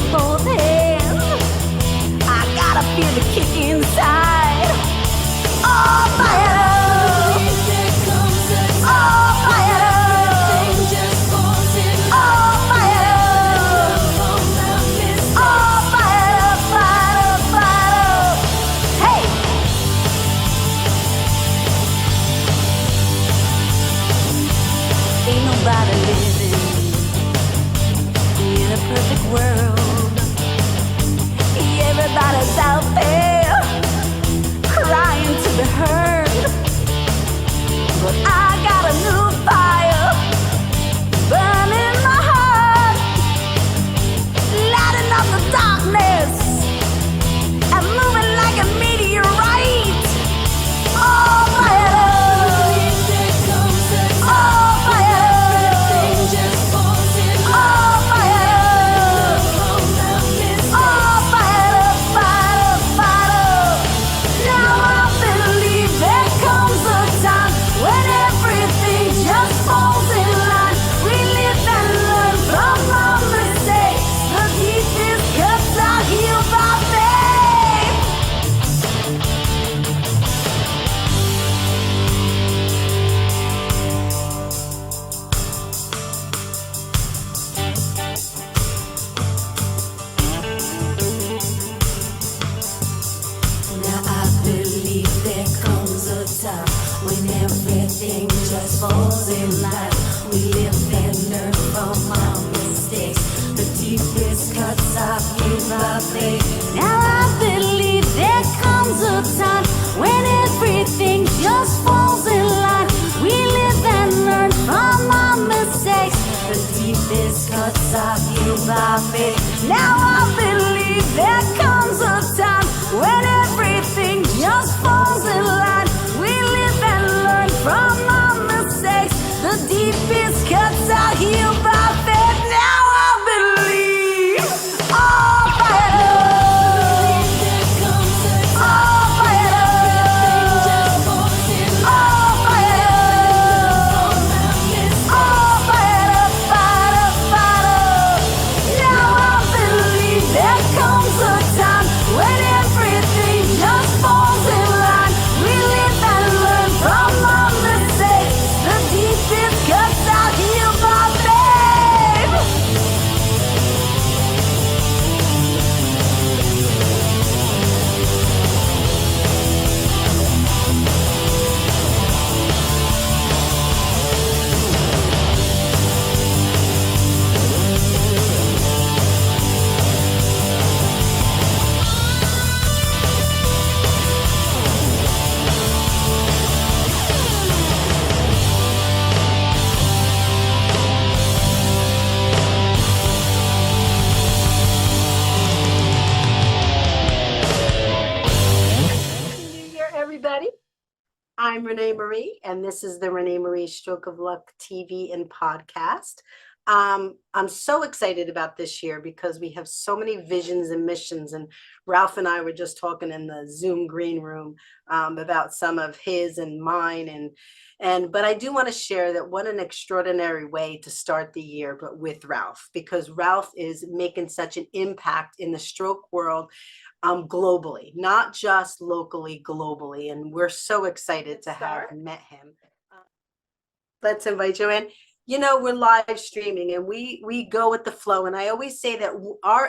with both hands. I gotta feel the kick inside. Oh, fire! Oh, fire! Oh, fire! Oh, fire, fire, fire! Hey! Ain't nobody living in a perfect world. Everybody's out there crying to be heard. But I got a new fire burning my heart, lighting up the darkness and moving like a meteorite. Oh, fire! Oh, fire! Oh, fire! Oh, fire, fire, fire! Now I believe there comes a time when everything just falls in line. We live and learn from our mistakes. The deepest cuts are healed by faith. Now I believe there comes a time when everything just falls in line. We live and learn from our mistakes. The deepest cuts are healed by faith. Now I believe there comes a time when everything just falls in line. We live and learn from our mistakes. The deepest cuts are healed by faith. Now I believe there comes a time when everything just falls in line. We live and learn from our mistakes. The deepest cuts are healed by faith. Now I believe. Oh, fire! Oh, fire! Oh, fire! Oh, fire, fire, fire! Now I believe there comes a time when everything just falls in line. We live and learn from our mistakes. The deepest cuts are healed by faith. Happy New Year, everybody. I'm RenéMarie, and this is the RenéMarie Stroke of Luck TV and podcast. I'm so excited about this year because we have so many visions and missions. And Ralph and I were just talking in the Zoom green room about some of his and mine. But I do want to share that what an extraordinary way to start the year, but with Ralph, because Ralph is making such an impact in the stroke world globally, not just locally, globally. And we're so excited to have met him. Let's invite JoAnn. You know, we're live streaming and we go with the flow. And I always say that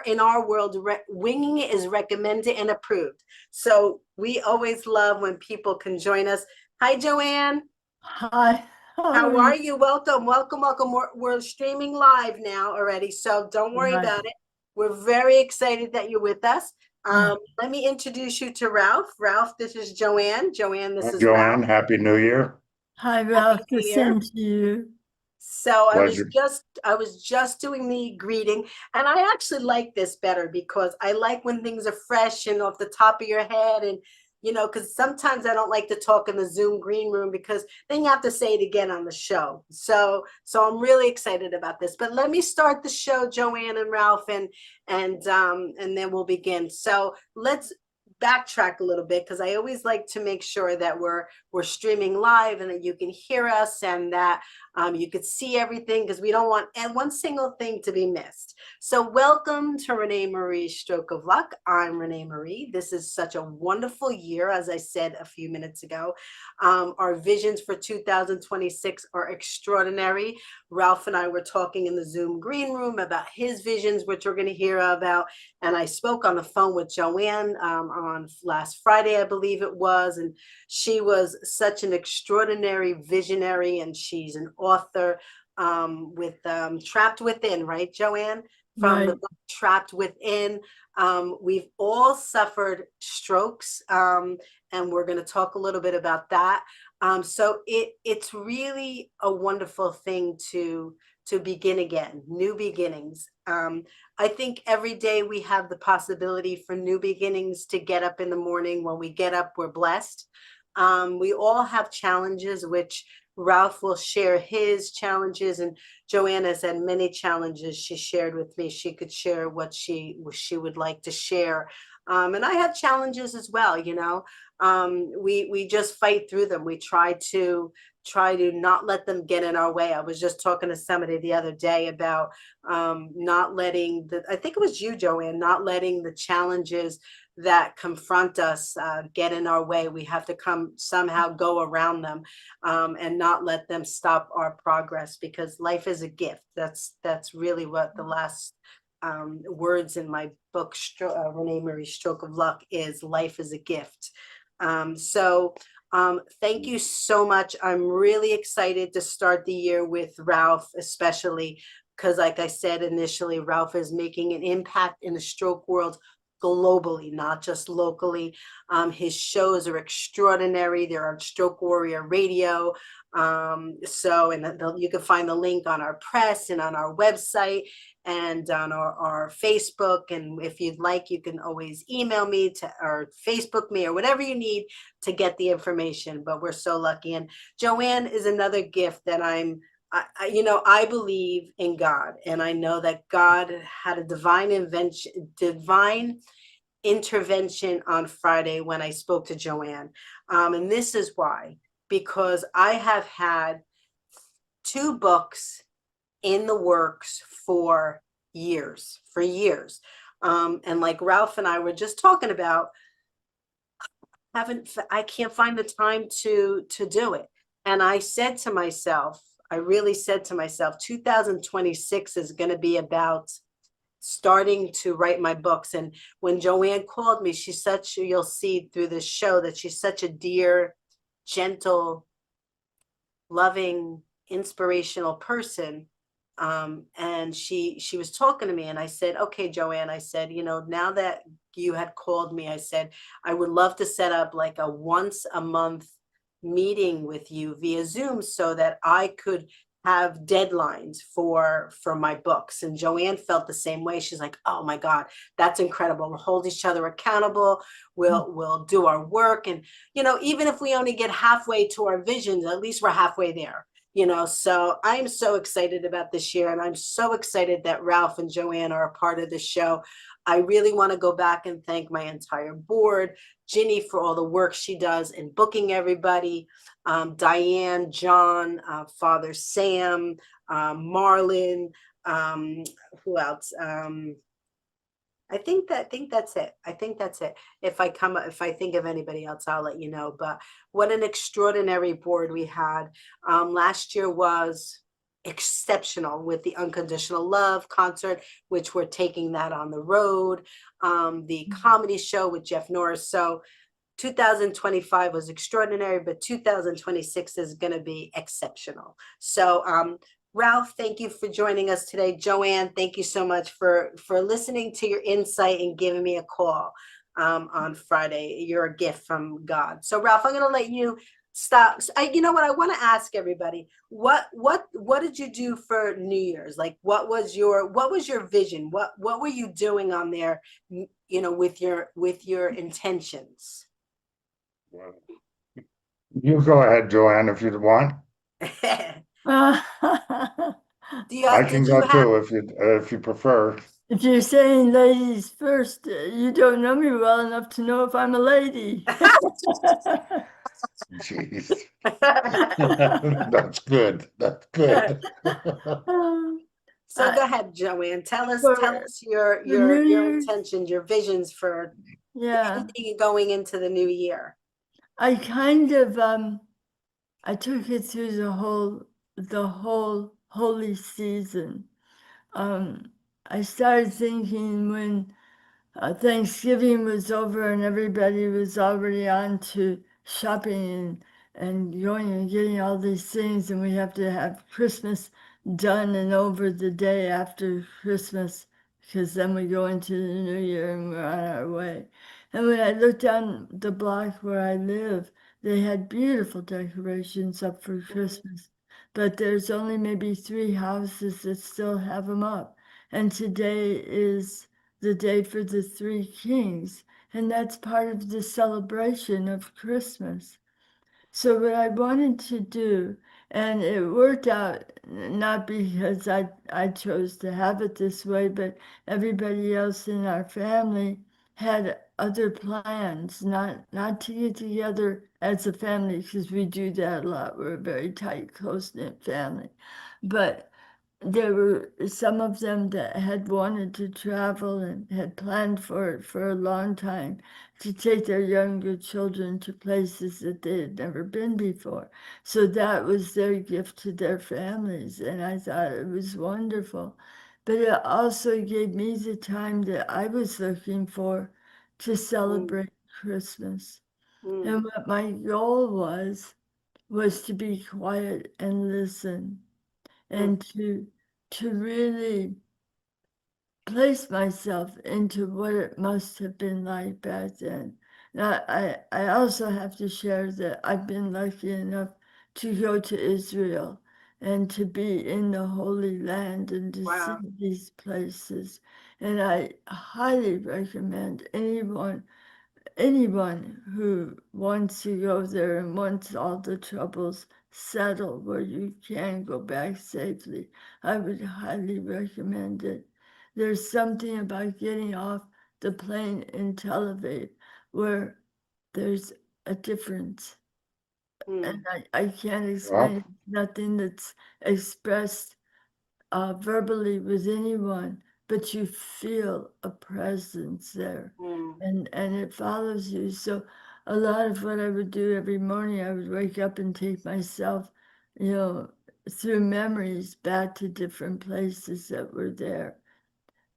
in our world, winging it is recommended and approved. So we always love when people can join us. Hi, JoAnn. Hi. How are you? Welcome, welcome, welcome. We're streaming live now already, so don't worry about it. We're very excited that you're with us. Let me introduce you to Ralph. Ralph, this is JoAnn. JoAnn, this is JoAnn. Ralph. Happy New Year. Hi, Ralph. Happy New The Year. same to you. So Pleasure. I was just doing the greeting, and I actually like this better because I like when things are fresh and off the top of your head, and you know, because sometimes I don't like to talk in the Zoom green room because then you have to say it again on the show. So I'm really excited about this. But let me start the show, JoAnn and Ralph, and then we'll begin. So let's backtrack a little bit because I always like to make sure that we're streaming live and that you can hear us and that you could see everything because we don't want one single thing to be missed. So welcome to RenéMarie's Stroke of Luck. I'm RenéMarie. This is such a wonderful year, as I said a few minutes ago. Our visions for 2026 are extraordinary. Ralph and I were talking in the Zoom green room about his visions, which we're going to hear about. And I spoke on the phone with JoAnn on last Friday, I believe it was. And she was such an extraordinary visionary, and she's an author with Trapped Within, right, JoAnn? From the book Trapped Within. We've all suffered strokes, and we're going to talk a little bit about that. So it's really a wonderful thing to begin again, new beginnings. I think every day we have the possibility for new beginnings to get up in the morning. When we get up, we're blessed. We all have challenges, which Ralph will share his challenges, and JoAnn has had many challenges she shared with me. She could share what she would like to share. And I have challenges as well, you know. We just fight through them. We try to not let them get in our way. I was just talking to somebody the other day about not letting I think it was you, JoAnn, not letting the challenges that confront us get in our way. We have to somehow go around them and not let them stop our progress, because life is a gift. That's really what the last words in my book, RenéMarie's Stroke of Luck, is. Life is a gift. So thank you so much. I'm really excited to start the year with Ralph, especially because, like I said initially, Ralph is making an impact in the stroke world globally, not just locally. His shows are extraordinary. They're on Stroke Warrior Radio. You can find the link on our press and on our website and on our Facebook. And if you'd like, you can always email me or Facebook me or whatever you need to get the information. But we're so lucky. And JoAnn is another gift that I believe in God, and I know that God had a divine intervention on Friday when I spoke to JoAnn. And this is why, because I have had 2 books in the works for years. And like Ralph and I were just talking about, I can't find the time to do it. And I really said to myself, 2026 is going to be about starting to write my books. And when JoAnn called me, you'll see through this show that she's such a dear, gentle, loving, inspirational person. And she was talking to me, and I said, okay, JoAnn, I said, now that you had called me, I said, I would love to set up like a once a month meeting with you via Zoom so that I could have deadlines for my books. And JoAnn felt the same way. She's like, oh my God, that's incredible. We'll hold each other accountable. We'll do our work. And, even if we only get halfway to our visions, at least we're halfway there. So I'm so excited about this year, and I'm so excited that Ralph and JoAnn are a part of the show. I really want to go back and thank my entire board, Ginny for all the work she does in booking everybody, Diane, John, Father Sam, Marlon, who else? I think that's it. If I think of anybody else, I'll let you know. But what an extraordinary board we had. Last year was exceptional with the Unconditional Love concert, which we're taking that on the road. The comedy show with Jeff Norris. So 2025 was extraordinary, but 2026 is going to be exceptional. So Ralph, thank you for joining us today. JoAnn, thank you so much for listening to your insight and giving me a call on Friday. You're a gift from God. So Ralph, I'm going to let you stop. You know what? I want to ask everybody, what did you do for New Year's? Like, what was your vision? What were you doing on there, with your intentions? You go ahead, JoAnn, if you want. I can go too if you prefer. If you're saying ladies first, you don't know me well enough to know if I'm a lady. Jeez. That's good. That's good. So I- go ahead, JoAnn. Tell for us your the New your Year's, intentions, your visions for yeah, anything going into the new year. I kind of I took it through the whole holy season. I started thinking when Thanksgiving was over and everybody was already on to shopping and going and getting all these things, and we have to have Christmas done and over the day after Christmas because then we go into the new year and we're on our way. And when I looked down the block where I live, they had beautiful decorations up for Christmas, but there's only maybe 3 houses that still have them up. And today is the day for the Three Kings, and that's part of the celebration of Christmas. So what I wanted to do, and it worked out not because I chose to have it this way, but everybody else in our family had other plans, not to get together as a family, because we do that a lot. We're a very tight, close-knit family. But there were some of them that had wanted to travel and had planned for it for a long time to take their younger children to places that they had never been before. So that was their gift to their families, and I thought it was wonderful. But it also gave me the time that I was looking for to celebrate Christmas. Mm, And what my goal was to be quiet and listen mm, and to really place myself into what it must have been like back then. Now, I also have to share that I've been lucky enough to go to Israel and to be in the Holy Land and to see wow. these places. And I highly recommend anyone who wants to go there and wants all the troubles settled where you can go back safely, I would highly recommend it. There's something about getting off the plane in Tel Aviv where there's a difference. Mm, And I can't explain it. Well, Nothing that's expressed verbally with anyone, but you feel a presence there, mm, and it follows you. So a lot of what I would do every morning, I would wake up and take myself, you know, through memories back to different places that were there.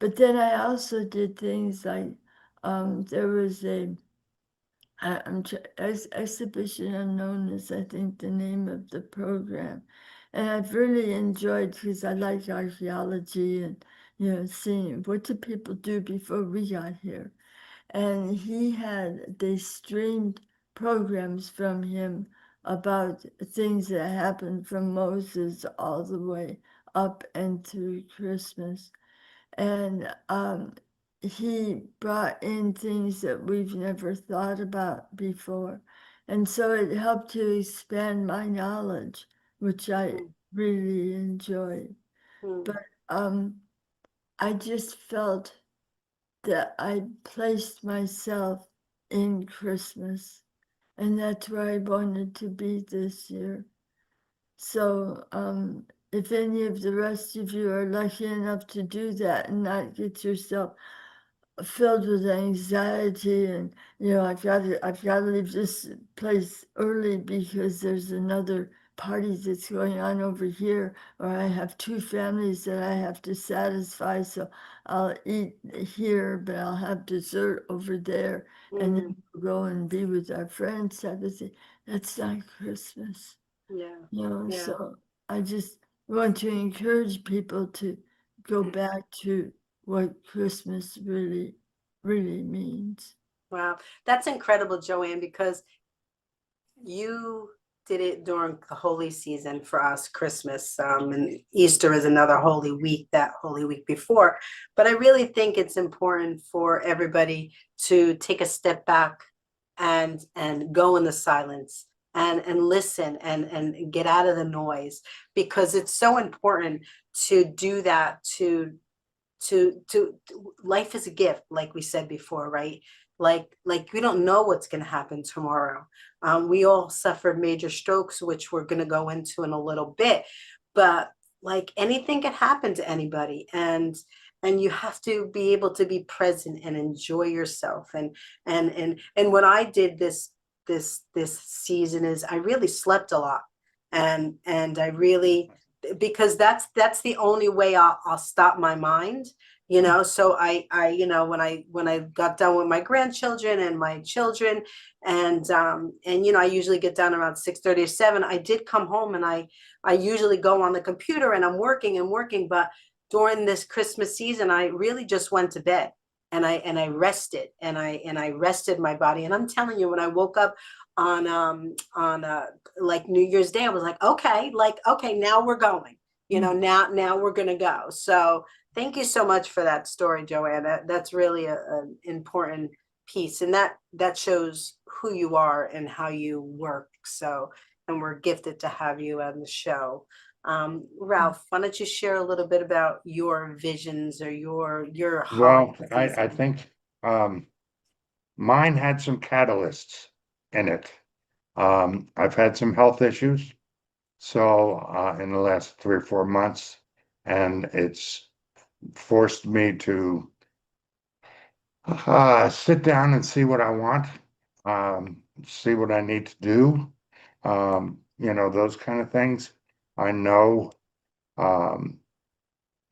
But then I also did things like there was a exhibition unknown is I think the name of the program, and I've really enjoyed because I like archaeology and seeing what did people do before we got here, and they streamed programs from him about things that happened from Moses all the way up and through Christmas. And he brought in things that we've never thought about before. And so it helped to expand my knowledge, which I mm, really enjoyed. mm, But I just felt that I placed myself in Christmas, and that's where I wanted to be this year. So if any of the rest of you are lucky enough to do that and not get yourself filled with anxiety and I've got to leave this place early because there's another party that's going on over here, or I have 2 families that I have to satisfy, so I'll eat here but I'll have dessert over there, and mm, then we'll go and be with our friends type of thing. That's not Christmas. yeah, yeah. So I just want to encourage people to go back to what Christmas really, really means. Wow. That's incredible, JoAnn, because you did it during the holy season for us, Christmas, and Easter is another holy week, that holy week before. But I really think it's important for everybody to take a step back and go in the silence and listen and get out of the noise, because it's so important to do that, life is a gift, like we said before, right? Like we don't know what's going to happen tomorrow. We all suffered major strokes, which we're going to go into in a little bit, but like anything can happen to anybody, and you have to be able to be present and enjoy yourself. And what I did this season is I really slept a lot, and I really, because that's the only way I'll stop my mind, you know. So I when I got done with my grandchildren and my children, and I usually get done around 6:30 or 7. I did come home, and I usually go on the computer and I'm working and working, but during this Christmas season I really just went to bed, and I rested, and I rested my body. And I'm telling you, when I woke up on like New Year's Day, I was like, okay, now we're going, now we're gonna go. So thank you so much for that story, JoAnn. That's really an important piece, and that shows who you are and how you work. So, and we're gifted to have you on the show. Ralph, why don't you share a little bit about your visions or your Well, holiday I season? think mine had some catalysts in it. I've had some health issues, so in the last 3 or 4 months, and it's forced me to sit down and see what I want, see what I need to do, those kind of things. I know um,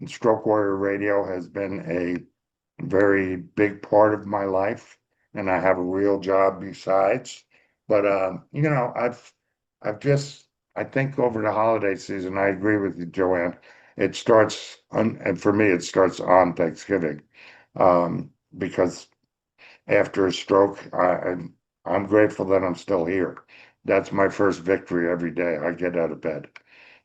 Stroke Warrior Radio has been a very big part of my life, and I have a real job besides. But I've just, I think over the holiday season, I agree with you, JoAnn. It starts on, and for me, it starts on Thanksgiving, because after a stroke, I'm grateful that I'm still here. That's my first victory every day. I get out of bed.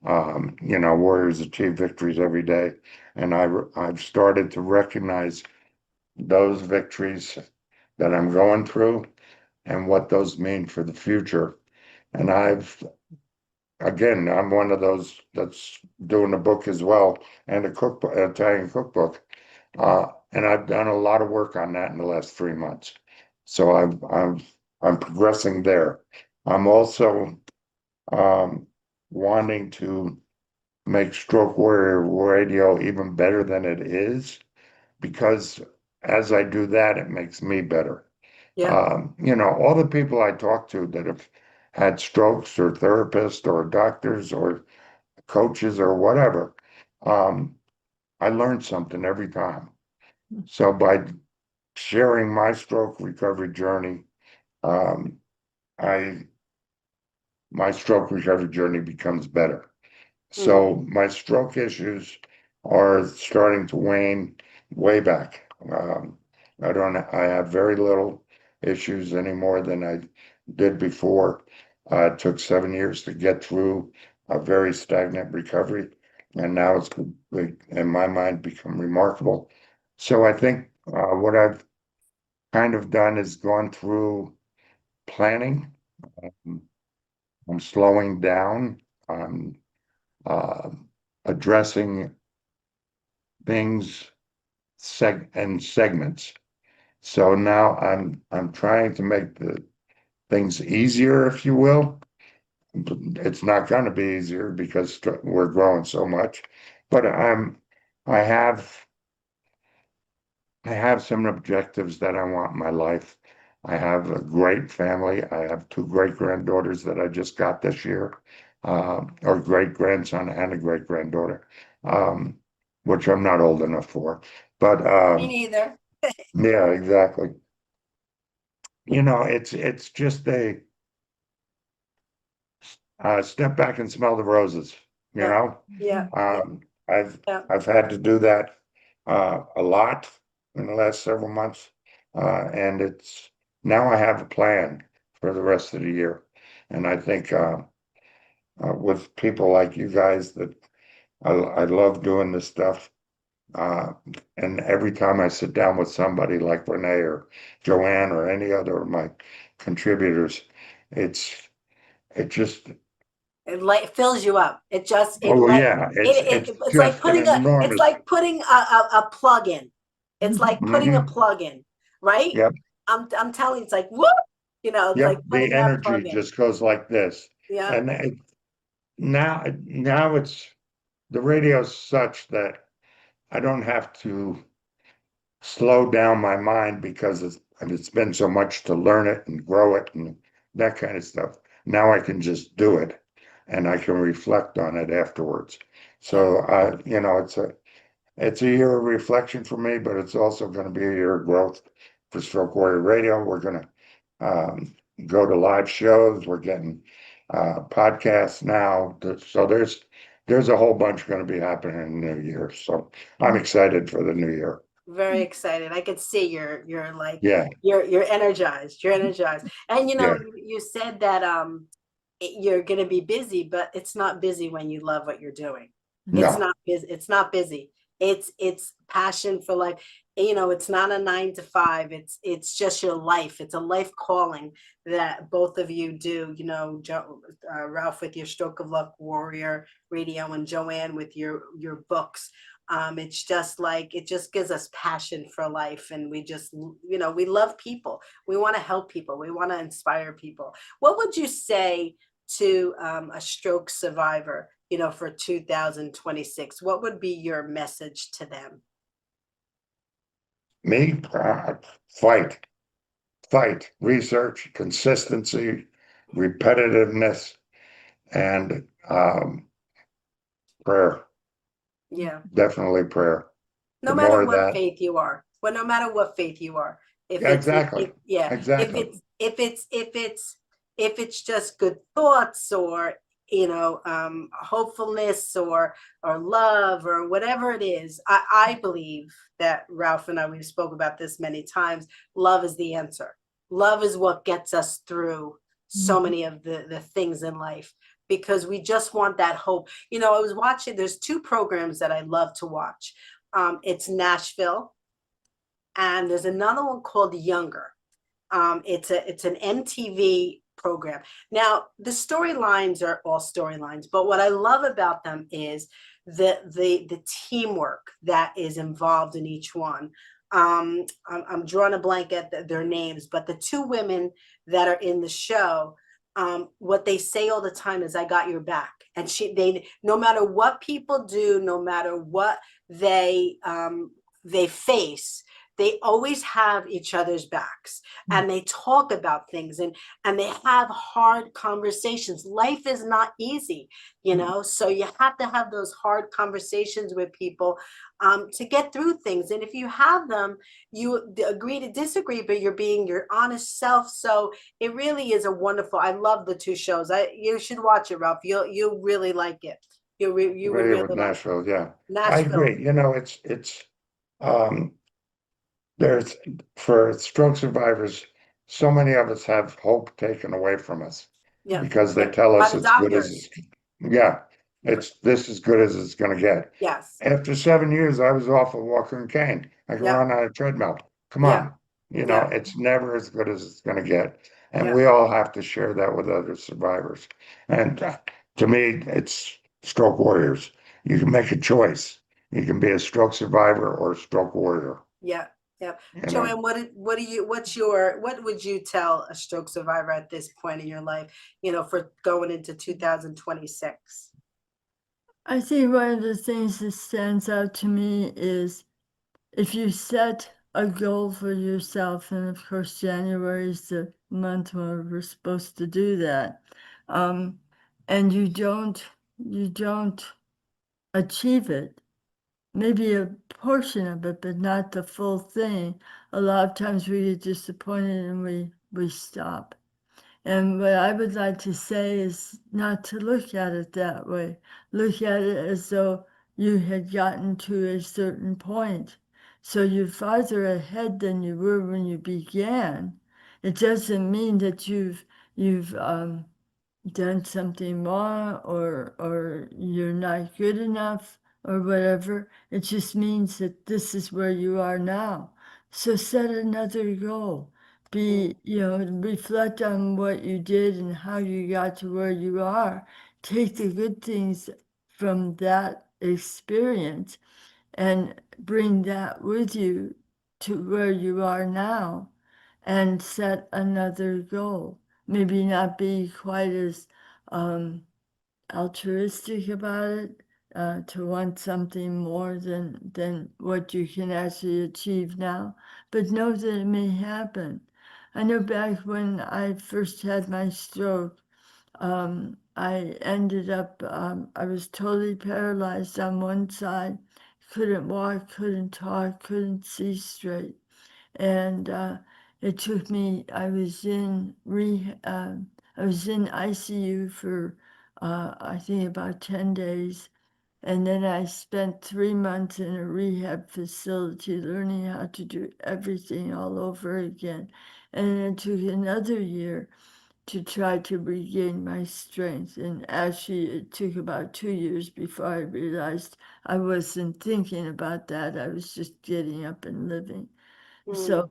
Warriors achieve victories every day, and I've started to recognize those victories that I'm going through and what those mean for the future. And I'm one of those that's doing a book as well, and a cookbook, an Italian cookbook. And I've done a lot of work on that in the last 3 months. So I'm progressing there. I'm also wanting to make Stroke Warrior Radio even better than it is, because as I do that, it makes me better. Yeah. All the people I talk to that have had strokes, or therapists or doctors or coaches or whatever, I learned something every time. So by sharing my stroke recovery journey, um, I my stroke recovery journey becomes better. So my stroke issues are starting to wane way back. I have very little issues anymore than I did before. It took 7 years to get through a very stagnant recovery, and now it's, in my mind, become remarkable. So I think what I've kind of done is gone through planning. I'm slowing down. I'm uh, addressing things segments. So now I'm trying to make the things easier, if you will. It's not going to be easier because we're growing so much, but I have I have some objectives that I want in my life. I have a great family. I have two great granddaughters that I just got this year, or great grandson and a great granddaughter, um, which I'm not old enough for. But Me neither. yeah, exactly. It's just a step back and smell the roses. You Yeah. know, Yeah. Yeah. um, I've Yeah. I've had to do that a lot in the last several months, and it's now I have a plan for the rest of the year, and I think with people like you guys that I love doing this stuff. Uh, and every time I sit down with somebody like Renee or JoAnn or any other of my contributors, it's it just It like fills you up. It just it Oh, like yeah, it's it's like just an putting enormous. a plug in. It's like putting a Mhm. plug in, right? Yep, I'm telling you, it's like whoop, it's yep, like the putting that energy plug in. just goes like this. Yeah. And now it's, the radio's such that I don't have to slow down my mind because it's been so much to learn it and grow it and that kind of stuff. Now I can just do it and I can reflect on it afterwards. Yeah. So it's a year of reflection for me, but it's also going to be a year of growth for Stroke Warrior Radio. We're going to go to live shows. We're getting podcasts now. So there's a whole bunch going to be happening in the new year. So I'm excited for the new year. Very excited. I could see you're like Yeah, you're energized. You're energized. And yeah, you said that you're going to be busy, but it's not busy when you love what you're doing. It's no, not busy. It's not busy. It's passion for life. It's not a 9 to 5. It's just your life. It's a life calling that both of you do. Ralph with your Stroke of Luck Warrior Radio and JoAnn with your books. It's just like it just gives us passion for life, and we love people. We want to help people. We want to inspire people. What would you say to a stroke survivor, for 2026? What would be your message to them? me, fight, research, consistency, repetitiveness, and prayer. Yeah. Definitely prayer. No The matter more of what that, faith you are. Well, no matter what faith you are. If yeah, it's exactly, yeah, exactly. if it's just good thoughts or hopefulness or love or whatever it is, I believe that Ralph and I, we've spoke about this many times. Love is the answer. Love is what gets us through so many of the things in life, because we just want that hope. I was watching, there's two programs that I love to watch. It's Nashville, and there's another one called Younger. It's an MTV program. Now the storylines are all storylines, but what I love about them is the teamwork that is involved in each one. I'm drawing a blank at their names, but the two women that are in the show, what they say all the time is, "I got your back." And they, no matter what people do, no matter what they face, they always have each other's backs, and they talk about things, and they have hard conversations. Life is not easy, so you have to have those hard conversations with people to get through things. And if you have them, you agree to disagree, but you're being your honest self. So it really is a wonderful, I love the two shows. You should watch it, Ralph. You'll really like it. You would Familiar really with like Nashville, yeah. I Nashville. agree. It's um there's, for stroke survivors, so many of us have hope taken away from us Yeah. because they Yeah. tell By us the it's good as doctors. yeah, it's this as good as it's gonna get. Yes. After 7 years, I was off a walker and cane. I can Yeah. run on a treadmill. Come Yeah. on. Yeah. It's never as good as it's gonna get. And Yeah. we all have to share that with other survivors. And to me, it's stroke warriors. You can make a choice. You can be a stroke survivor or a stroke warrior. Yeah. Yeah. You know, JoAnn, what would you tell a stroke survivor at this point in your life, for going into 2026? I think one of the things that stands out to me is if you set a goal for yourself, and of course, January is the month where we're supposed to do that, and you don't achieve it, maybe a portion of it, but not the full thing. A lot of times we get disappointed and we stop. And what I would like to say is not to look at it that way. Look at it as though you had gotten to a certain point. So you're farther ahead than you were when you began. It doesn't mean that you've done something wrong or you're not good enough or whatever. It just means that this is where you are now. So set another goal. Reflect on what you did and how you got to where you are, take the good things from that experience and bring that with you to where you are now and set another goal. Maybe not be quite as altruistic about it, to want something more than what you can actually achieve now, but know that it may happen. I know back when I first had my stroke, I ended up, I was totally paralyzed on one side, couldn't walk, couldn't talk, couldn't see straight. And it took me, I was in ICU for, I think about 10 days. And then I spent 3 months in a rehab facility learning how to do everything all over again. And it took another year to try to regain my strength. And actually, it took about 2 years before I realized I wasn't thinking about that. I was just getting up and living. So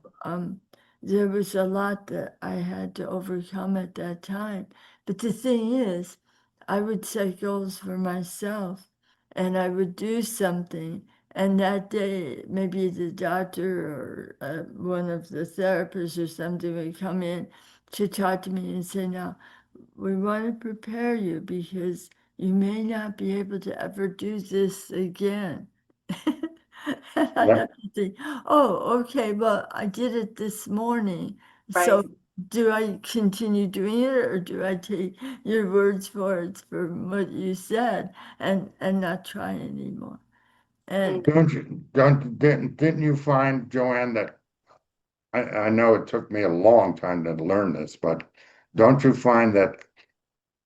there was a lot that I had to overcome at that time. But the thing is, I would set goals for myself and I would do something. And that day, maybe the doctor or one of the therapists or something would come in to talk to me and say, now, we want to prepare you because you may not be able to ever do this again. And I Yeah. have to think, oh, okay, well, I did it this morning. Right. So do I continue doing it or do I take your words for it for what you said and not try anymore? And Didn't you find, JoAnn, that I know it took me a long time to learn this, but don't you find that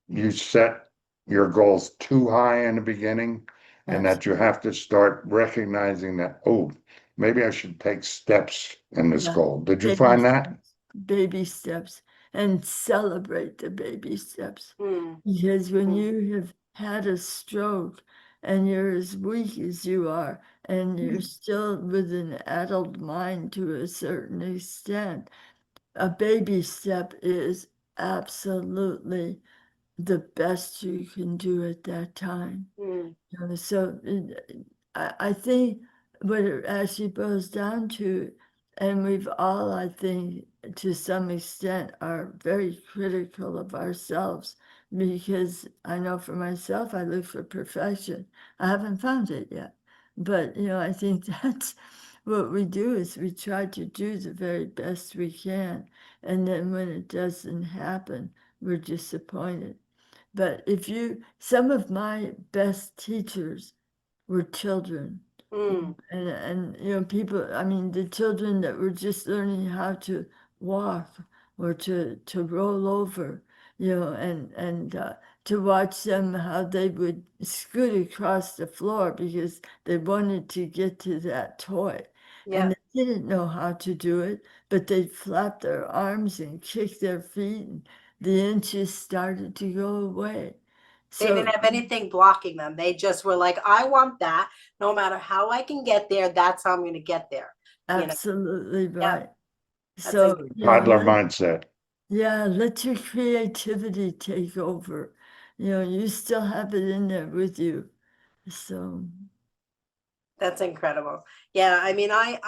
you set your goals too high in the beginning and that you have to start recognizing that, oh, maybe I should take steps in this yeah, goal. Did you baby find that? steps, baby steps, and celebrate the baby steps. Mm, Because when mm, you have had a stroke and you're as weak as you are, and you're still with an adult mind to a certain extent, a baby step is absolutely the best you can do at that time. mm, So I think what it actually boils down to, and we've all, I think, to some extent, are very critical of ourselves because I know for myself, I look for perfection. I haven't found it yet. But, I think that's what we do is we try to do the very best we can. And then when it doesn't happen, we're disappointed. But some of my best teachers were children. mm. And people, I mean, the children that were just learning how to walk or to roll over, and to watch them how they would scoot across the floor because they wanted to get to that toy. Yeah. And they didn't know how to do it, but they'd flap their arms and kick their feet, and the inches started to go away. They So didn't have anything blocking them. They just were like, I want that. No matter how I can get there, that's how I'm going to get there. You know, absolutely yeah, right. that's So, Toddler mindset. let your creativity take over. You still have it in there with you. So, That's incredible. Yeah, I mean, I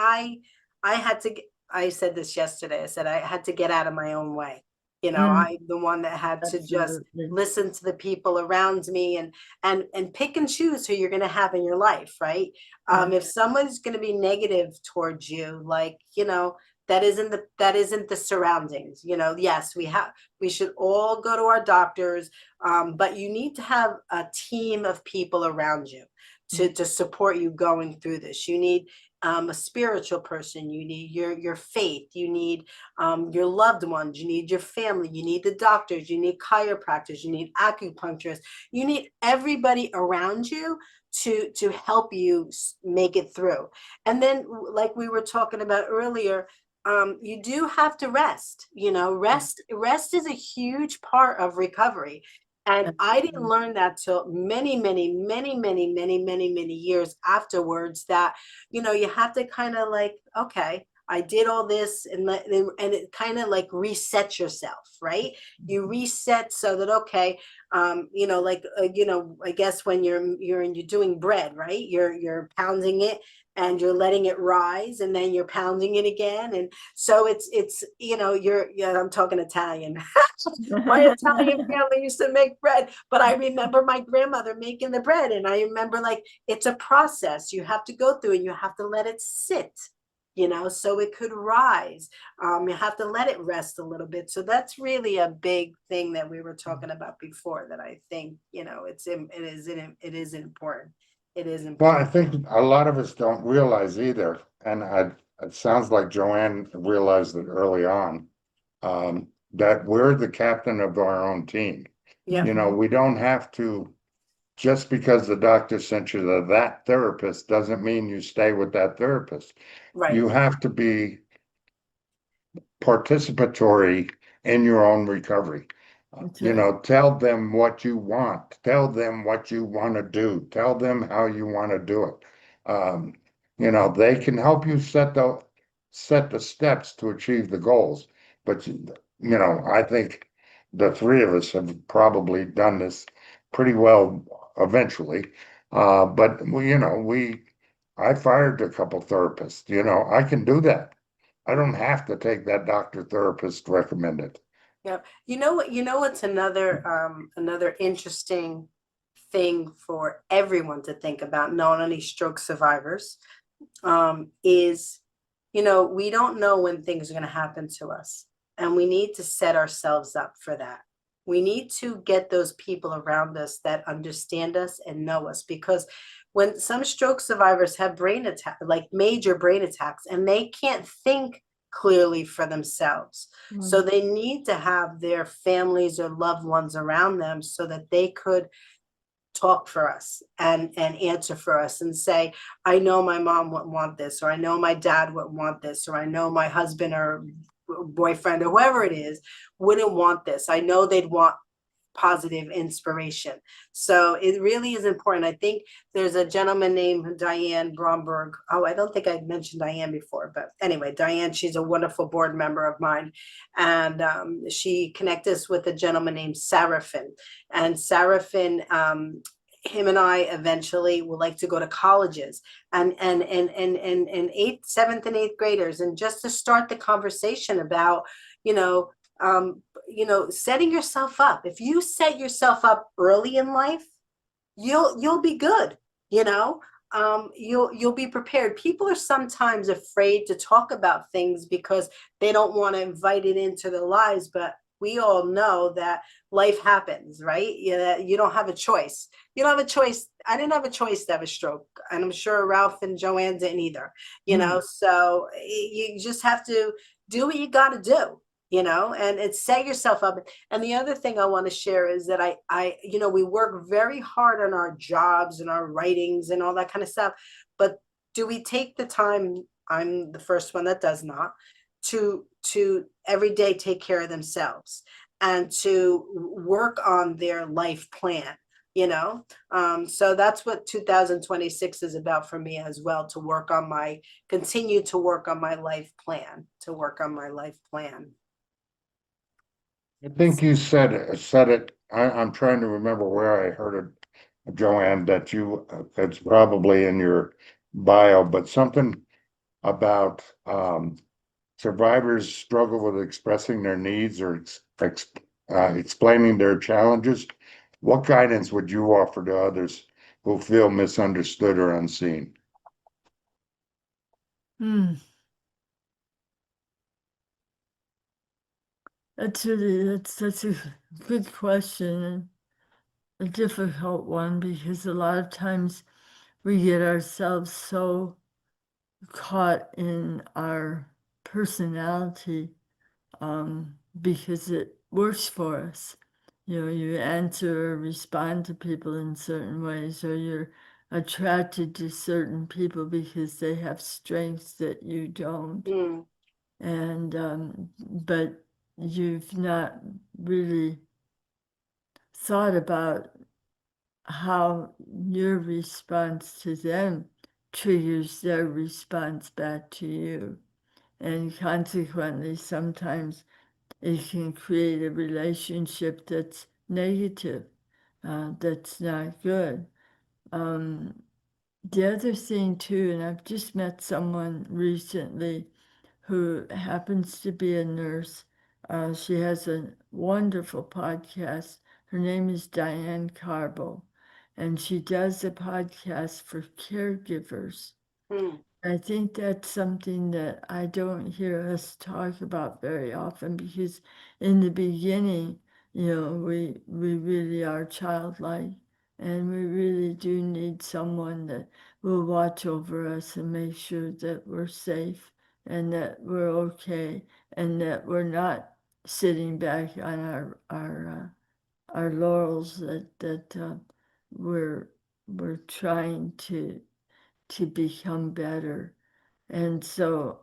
had to. I said this yesterday. I said I had to get out of my own way. mm, I'm the one that had to just absolutely. listen to the people around me and pick and choose who you're going to have in your life, right? Yeah, If someone's going to be negative towards you, like that isn't the surroundings. Yes, we should all go to our doctors, but you need to have a team of people around you to support you going through this. You need a spiritual person. You need your faith. You need your loved ones. You need your family. You need the doctors. You need chiropractors. You need acupuncturists. You need everybody around you to help you make it through. And then, like we were talking about earlier, you do have to rest. Rest is a huge part of recovery. And I didn't absolutely. learn that till many, many, many, many, many, many, many years afterwards that, you have to kind of like, okay, I did all this, and it kind of like resets yourself, right? You reset so that, okay, like, I guess when you're doing bread, right? You're pounding it and you're letting it rise, and then you're pounding it again. And so it's, I'm talking Italian. My Italian family used to make bread, but I remember my grandmother making the bread, and I remember, like, it's a process you have to go through, and you have to let it sit, so it could rise. You have to let it rest a little bit. So that's really a big thing that we were talking about before, that I think, it is important. It is Well, important. I think a lot of us don't realize either, and it sounds like JoAnn realized it early on, that we're the captain of our own team. Yeah. We don't have to, just because the doctor sent you to that therapist doesn't mean you stay with that therapist. Right. You have to be participatory in your own recovery. Tell them what you want. Tell them what you want to do. Tell them how you want to do it. They can help you set the steps to achieve the goals. But I think the three of us have probably done this pretty well eventually. But I fired a couple therapists. I can do that. I don't have to take that doctor therapist recommended. Yeah. What's another interesting thing for everyone to think about, not only stroke survivors, is, we don't know when things are going to happen to us, and we need to set ourselves up for that. We need to get those people around us that understand us and know us, because when some stroke survivors have brain attack, like major brain attacks, and they can't think clearly for themselves. So they need to have their families or loved ones around them so that they could talk for us and answer for us and say, I know my mom wouldn't want this, or I know my dad wouldn't want this, or I know my husband or boyfriend or whoever it is wouldn't want this. I know they'd want positive inspiration. So it really is important. I think there's a gentleman named Diane Bromberg. Oh, I don't think I mentioned Diane before, but anyway, Diane, she's a wonderful board member of mine. And she connected us with a gentleman named Sarafin. And Sarafin, him and I eventually would like to go to colleges and seventh and eighth graders, and just to start the conversation about, setting yourself up. If you set yourself up early in life, you'll be good. You'll be prepared. People are sometimes afraid to talk about things because they don't want to invite it into their lives, but we all know that life happens, right? You don't have a choice. You don't have a choice. I didn't have a choice to have a stroke, and I'm sure Ralph and JoAnn didn't either. So you just have to do what you got to do. And it's set yourself up. And the other thing I want to share is that we work very hard on our jobs and our writings and all that kind of stuff. But do we take the time? I'm the first one that does not, to every day take care of themselves and to work on their life plan. So that's what 2026 is about for me as well, to continue to work on my life plan, I think you said it. I'm trying to remember where I heard it, JoAnn, it's probably in your bio, but something about survivors struggle with expressing their needs or explaining their challenges. What guidance would you offer to others who feel misunderstood or unseen? That's such a good question, and a difficult one, because a lot of times we get ourselves so caught in our personality, because it works for us. You answer or respond to people in certain ways, or you're attracted to certain people because they have strengths that you don't. And but you've not really thought about how your response to them triggers their response back to you. and consequently, sometimes it can create a relationship that's negative, that's not good. The other thing too, and I've just met someone recently who happens to be a nurse. She has a wonderful podcast. Her name is Diane Carbo, and she does a podcast for caregivers. I think that's something that I don't hear us talk about very often, because in the beginning, we really are childlike, and we really do need someone that will watch over us and make sure that we're safe and that we're okay and that we're not sitting back on our laurels, that we're trying to become better. And so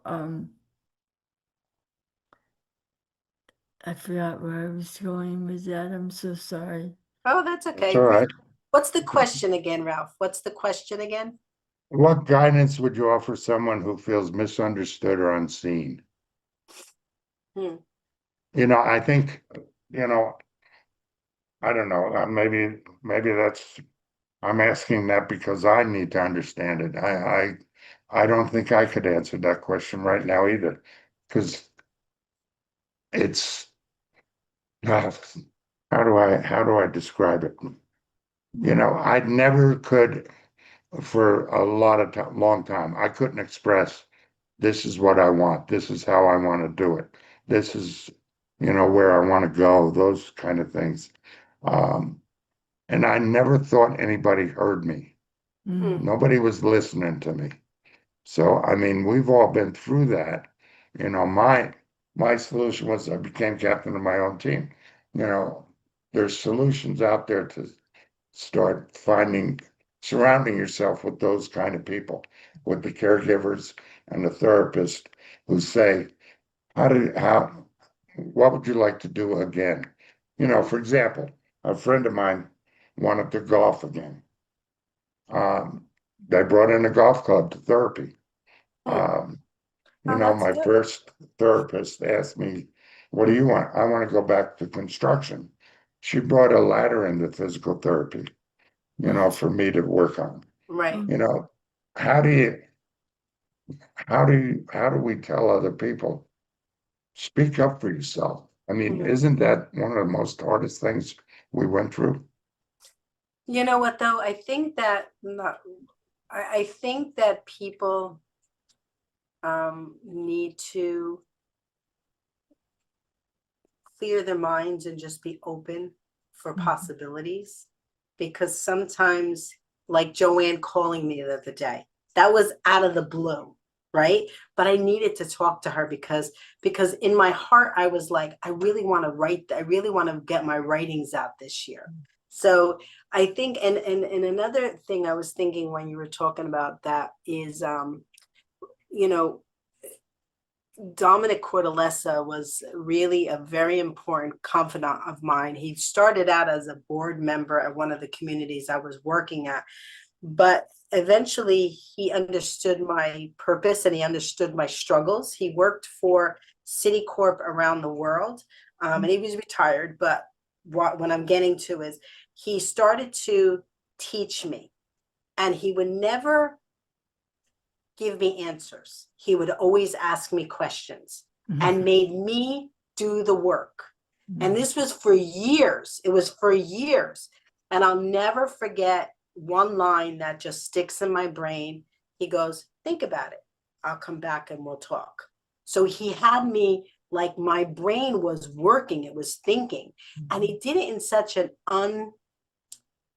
I forgot where I was going with that. I'm so sorry. Oh, that's It's okay. all right. What's the question again, Ralph? What's the question again? What guidance would you offer someone who feels misunderstood or unseen? Hmm. I think, I don't know, maybe that's, I'm asking that because I need to understand it. I don't think I could answer that question right now either, because it's, how do I describe it? I never could, for a long time, I couldn't express, this is what I want, this is how I want to do it, this is, where I want to go, those kind of things. And I never thought anybody heard me. Mm. Nobody was listening to me. So, I mean, we've all been through that. My solution was I became captain of my own team. You know, there's solutions out there to start surrounding yourself with those kind of people, with the caregivers and the therapists who say, what would you like to do again? For example, a friend of mine wanted to golf again. They brought in a golf club to therapy. Um, Oh, that's my good. first therapist asked me, what do you want? I want to go back to construction. She brought a ladder into physical therapy, for me to work on. Right. How do you, how do we tell other people, speak up for yourself? I mean, Mhm. isn't that one of the most hardest things we went through? You know what, though? I think that I think that people need to clear their minds and just be open for possibilities, because sometimes, like JoAnn calling me the other day, that was out of the blue, right? But I needed to talk to her because in my heart I was like, I really want to write, I really want to get my writings out this year. So I think, and another thing I was thinking when you were talking about that is Dominic Cortese was really a very important confidant of mine. He started out as a board member at one of the communities I was working at, but eventually he understood my purpose and he understood my struggles. He worked for Citicorp around the world, and he was retired. But what I'm getting to is he started to teach me, and he would never give me answers. He would always ask me questions and made me do the work. And this was for years. It was for years. And I'll never forget one line that just sticks in my brain. He goes, think about it. I'll come back and we'll talk. So he had me like my brain was working. It was thinking. And he did it in such an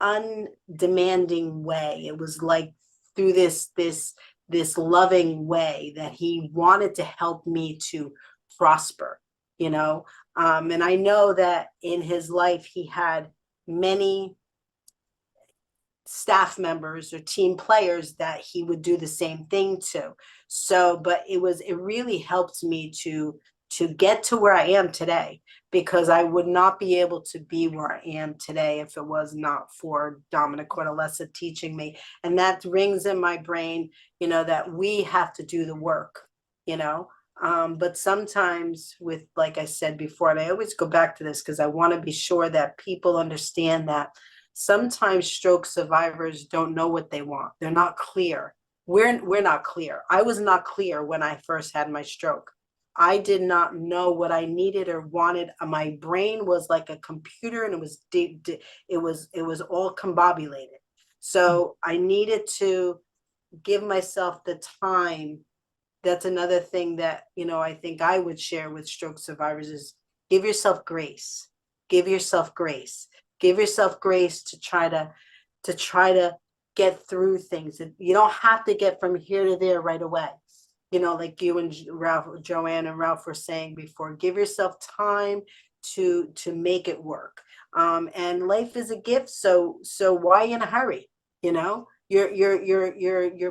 undemanding way. It was like through this loving way that he wanted to help me to prosper, and I know that in his life he had many staff members or team players that he would do the same thing to. So, but it really helped me to get to where I am today, because I would not be able to be where I am today if it was not for Dominic Cortese teaching me. And that rings in my brain, that we have to do the work, But sometimes with, like I said before, and I always go back to this because I want to be sure that people understand that sometimes stroke survivors don't know what they want. They're not clear. We're not clear. I was not clear when I first had my stroke. I did not know what I needed or wanted. My brain was like a computer, and it was all combobulated. So I needed to give myself the time. That's another thing that, I think I would share with stroke survivors is give yourself grace. Give yourself grace. Give yourself grace to try to get through things. You don't have to get from here to there right away. Like you and Ralph, JoAnn and Ralph were saying before, give yourself time to make it work. And life is a gift, so why in a hurry? You're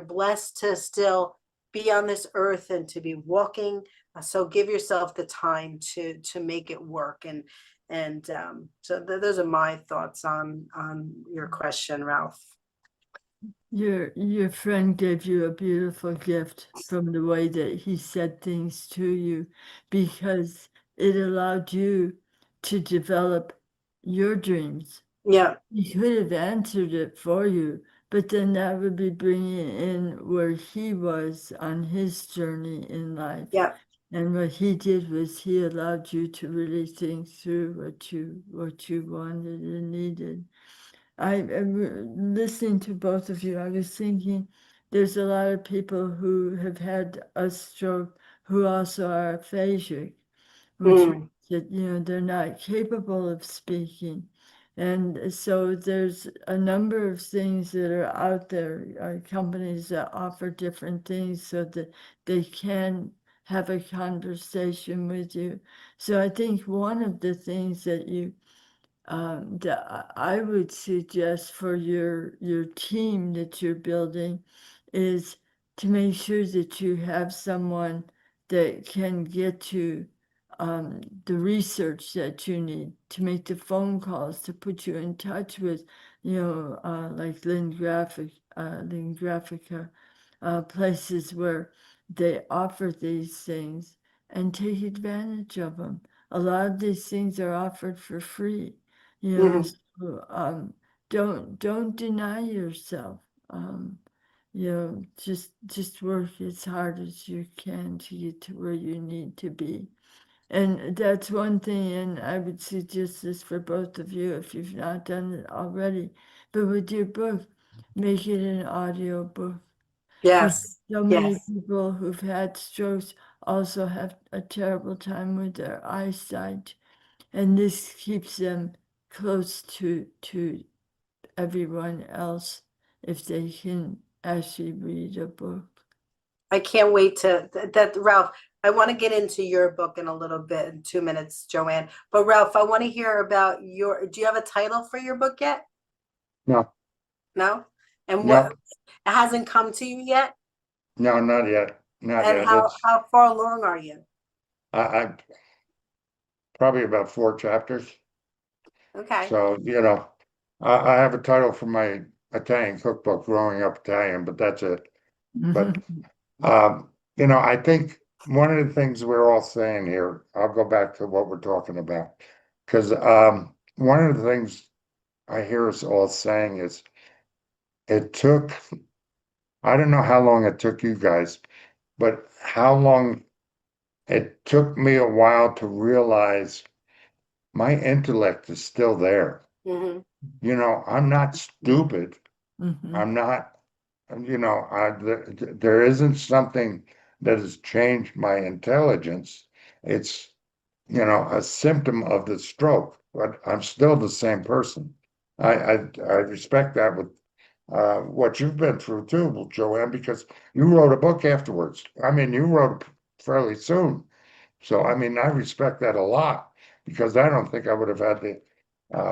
blessed to still be on this earth and to be walking. So give yourself the time to make it work. And those are my thoughts on your question, Ralph. Your friend gave you a beautiful gift from the way that he said things to you, because it allowed you to develop your dreams. Yeah, He could have answered it for you, but then that would be bringing in where he was on his journey in life. yeah, And what he did was he allowed you to really think through what you wanted and needed. Listening to both of you, I was thinking there's a lot of people who have had a stroke who also are aphasic, which means that, they're not capable of speaking. And so there's a number of things that are out there, companies that offer different things so that they can have a conversation with you. So I think one of the things that that I would suggest for your team that you're building is to make sure that you have someone that can get you the research that you need, to make the phone calls, to put you in touch with, like Graphica, places where they offer these things, and take advantage of them. A lot of these things are offered for free. Mhm. So, don't deny yourself. Just work as hard as you can to get to where you need to be. And that's one thing, and I would suggest this for both of you if you've not done it already. But with your book, make it an audio book. Yes, So many yes. people who've had strokes also have a terrible time with their eyesight, and this keeps them close to everyone else if they can actually read a book. I can't wait that Ralph. I want to get into your book in a little bit, in 2 minutes, JoAnn. But Ralph, I want to hear about do you have a title for your book yet? No, No? And what, no, it hasn't come to you yet? no, not yet, not And yet. how far along are you? I probably about 4 chapters. Okay. So, I have a title for my Italian cookbook, Growing Up Italian, but that's it. But, I think one of the things we're all saying here, I'll go back to what we're talking about. Because one of the things I hear us all saying is it took, I don't know how long it took you guys, but how long it took me a while to realize my intellect is still there. Hmm. I'm not stupid. I'm not, there isn't something that has changed my intelligence. It's, a symptom of the stroke, but I'm still the same person. I respect that with what you've been through too, JoAnn, because you wrote a book afterwards. I mean, you wrote it fairly soon. So, I mean, I respect that a lot because I don't think I would have had the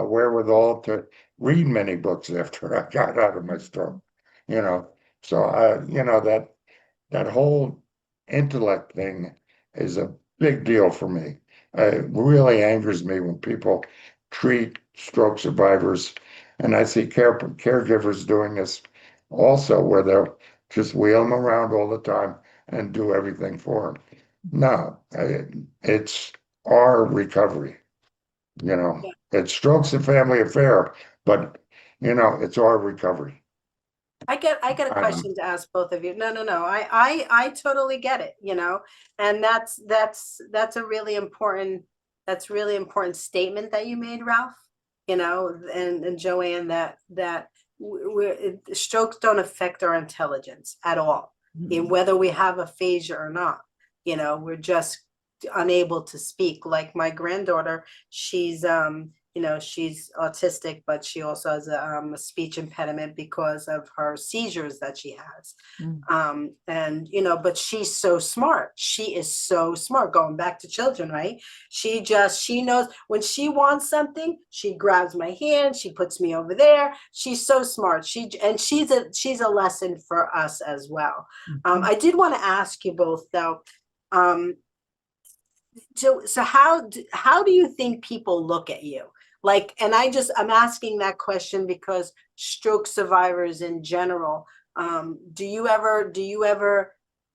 wherewithal to read many books after I got out of my stroke, you know. So, that whole intellect thing is a big deal for me. It really angers me when people treat stroke survivors, and I see caregivers doing this also, where they'll just wheel them around all the time and do everything for them. No, it's our recovery. Yeah. It's stroke's a family affair, but it's our recovery. I get a Um, question to ask both of you. No. I totally get it, and that's a really important statement that you made, Ralph. And JoAnn, that strokes don't affect our intelligence at all, in whether we have aphasia or not. We're just unable to speak. Like my granddaughter, she's autistic, but she also has a speech impediment because of her seizures that she has. And but she's so smart. She is so smart. Going back to children, right? She knows when she wants something, she grabs my hand, she puts me over there. She's so smart. She's a lesson for us as well. I did want to ask you both though. So how do you think people look at you? Like, and I'm asking that question because stroke survivors in general, do you ever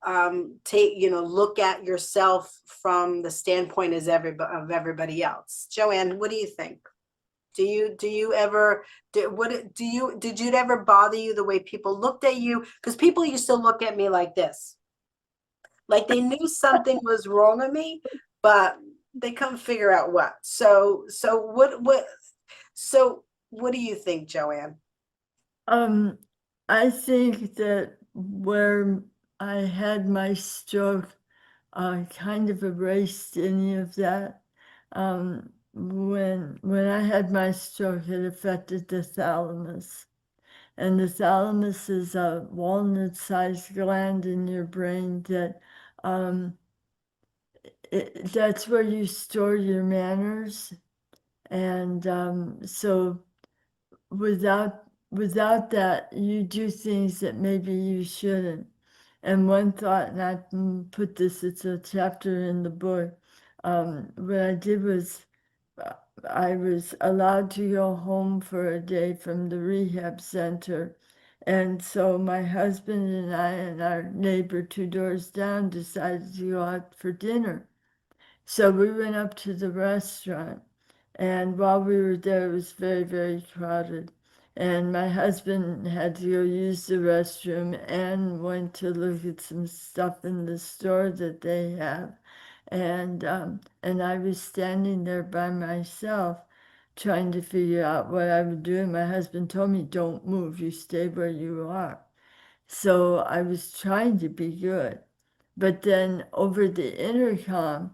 look at yourself from the standpoint of everybody else? JoAnn, what do you think? Did it ever bother you the way people looked at you? Because people used to look at me like this, like they knew something was wrong with me, but they couldn't figure out what. So what do you think, JoAnn? I think that where I had my stroke, kind of erased any of that. When I had my stroke, it affected the thalamus. And the thalamus is a walnut-sized gland in your brain that that's where you store your manners. And so without that, you do things that maybe you shouldn't. And one thought, and I put this, it's a chapter in the book. What I did was I was allowed to go home for a day from the rehab center. And so my husband and I and our neighbor 2 doors down decided to go out for dinner. So we went up to the restaurant. And while we were there, it was very, very crowded. And my husband had to go use the restroom and went to look at some stuff in the store that they have. And I was standing there by myself trying to figure out what I would do. And my husband told me, don't move, you stay where you are. So I was trying to be good. But then over the intercom,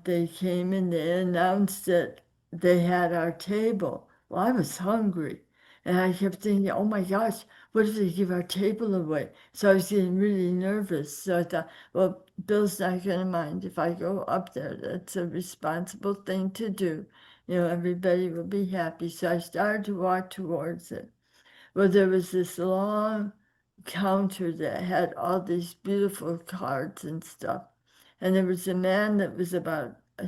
they came and they announced that they had our table. Well, I was hungry. And I kept thinking, oh my gosh, what if they give our table away? So I was getting really nervous. So I thought, well, Bill's not going to mind if I go up there. That's a responsible thing to do. Everybody will be happy. So I started to walk towards it. Well, there was this long counter that had all these beautiful cards and stuff. And there was a man that was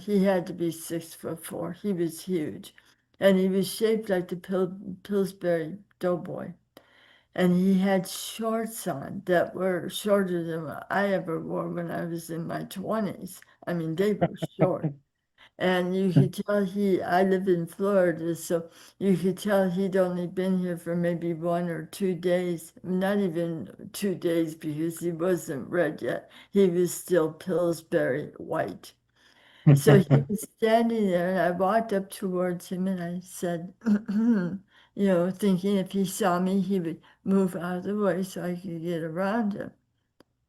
he had to be 6'4". He was huge. And he was shaped like the Pillsbury Doughboy. And he had shorts on that were shorter than what I ever wore when I was in my 20s. I mean, they were short. And you could tell I live in Florida, so you could tell he'd only been here for maybe 1 or 2 days, not even 2 days because he wasn't red yet. He was still Pillsbury white. So he was standing there, and I walked up towards him and I said, thinking if he saw me, he would move out of the way so I could get around him.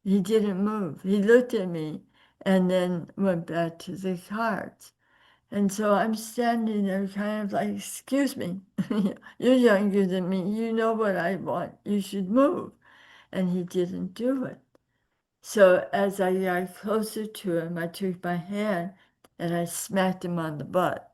He didn't move. He looked at me and then went back to the cards. And so I'm standing there kind of like, excuse me, you're younger than me. You know what I want. You should move. And he didn't do it. So as I got closer to him, I took my hand and I smacked him on the butt.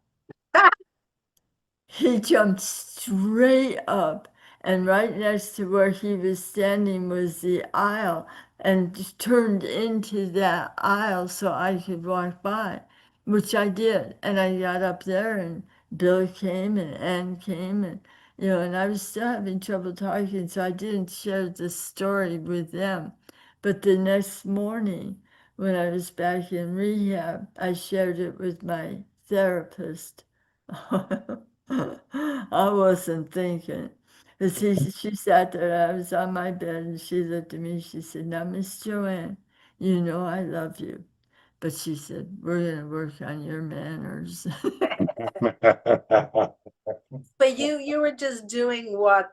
He jumped straight up, and right next to where he was standing was the aisle, and just turned into that aisle so I could walk by, which I did. And I got up there, and Bill came, and Ann came, and I was still having trouble talking, so I didn't share the story with them. But the next morning, when I was back in rehab, I shared it with my therapist. I wasn't thinking. She sat there, I was on my bed, and she looked at me, she said, now, Miss JoAnn, you know I love you. But she said, we're going to work on your manners. But you were just doing what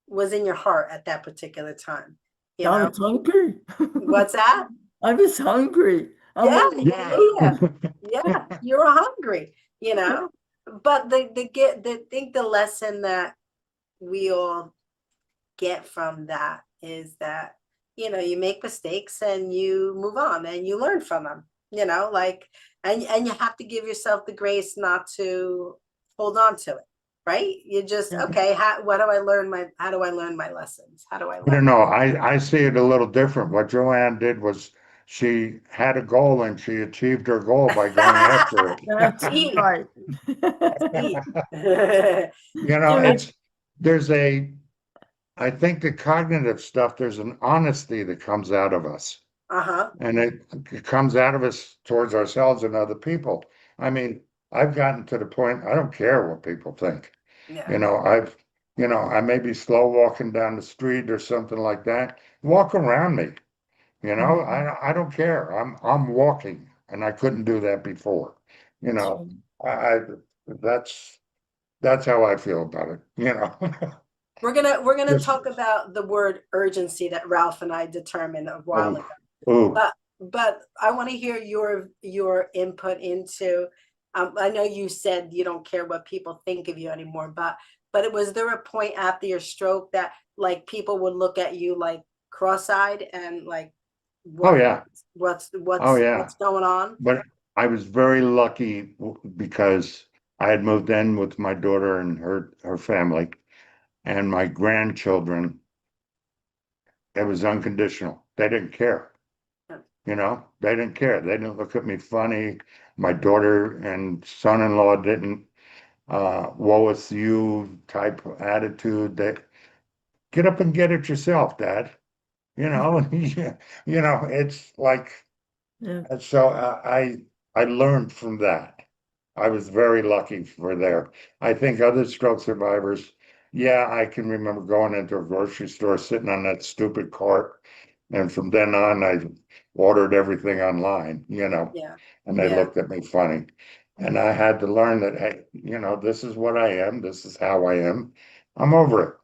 was in your heart at that particular time. You I know, was hungry. what's that? I was hungry. Yeah, Yeah. yeah. You were hungry, you know. But the lesson that we all get from that is that, you know, you make mistakes and you move on and you learn from them, you know, like, and you have to give yourself the grace not to hold on to it, right? You just, Yeah. okay, how do I learn my lessons? How do I I learn? don't know. I see it a little different. What JoAnn did was she had a goal and she achieved her goal by going after it. That's Eat. right. Eat. You know, I think the cognitive stuff, there's an honesty that comes out of us. Uh-huh. And it comes out of us towards ourselves and other people. I mean, I've gotten to the point, I don't care what people think. Yeah. You know, I may be slow walking down the street or something like that. Walk around me. You know, I don't care. I'm walking, and I couldn't do that before. You know, I that's how I feel about it. You know, We're gonna just talk about the word urgency that Ralph and I determined a while ago. oh, But I want to hear your input into. I know you said you don't care what people think of you anymore, but was there a point after your stroke that like people would look at you like cross-eyed and like oh what yeah, what's oh what's yeah. what's going on? But I was very lucky because I had moved in with my daughter and her family and my grandchildren. It was unconditional. They didn't care. You know, they didn't care. They didn't look at me funny. My daughter and son-in-law didn't woe is you type attitude. That get up and get it yourself, Dad. You know, you know, it's like Yeah. so I learned from that. I was very lucky for there. I think other stroke survivors, yeah, I can remember going into a grocery store, sitting on that stupid cart, and from then on, I ordered everything online, you know, Yeah, and they yeah, looked at me funny. And I had to learn that, hey, you know, this is what I am. This is how I am. I'm over it.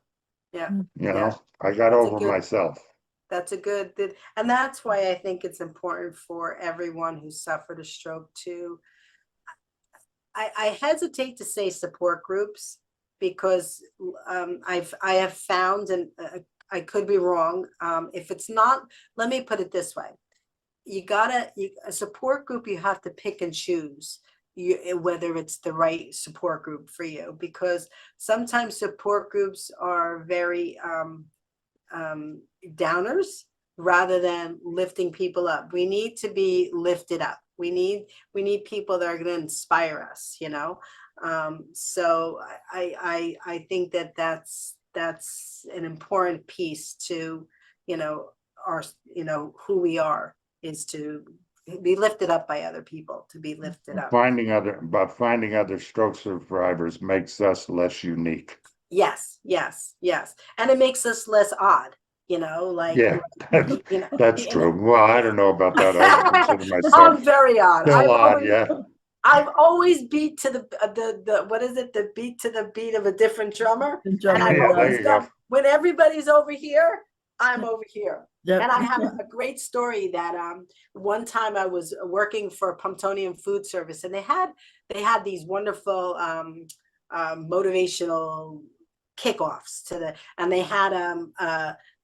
yeah, You yeah. know, I got That's a over good. myself. That's a good. And that's why I think it's important for everyone who suffered a stroke to. I hesitate to say support groups because I have found, and I could be wrong. If it's not, let me put it this way: a support group you have to pick and choose whether it's the right support group for you, because sometimes support groups are very downers rather than lifting people up. We need to be lifted up. We need people that are going to inspire us, you know. So I think that's an important piece to, you know, our, you know, who we are is to be lifted up by other people, to be lifted up. Finding other stroke survivors makes us less unique. Yes, yes, yes. And it makes us less odd, you know, like, Yeah, that's you know, that's you know. true. Well, I don't know about that. I consider I'm myself very odd. still odd. Yeah, I've always beat to the what is it? The beat to the beat of a different drummer. The And drummer, I've yeah. There always you done go. when everybody's over here, I'm over here. Yep. And I have a great story that one time I was working for Pumptonian Food Service, and they had these wonderful motivational kickoffs to the, and they had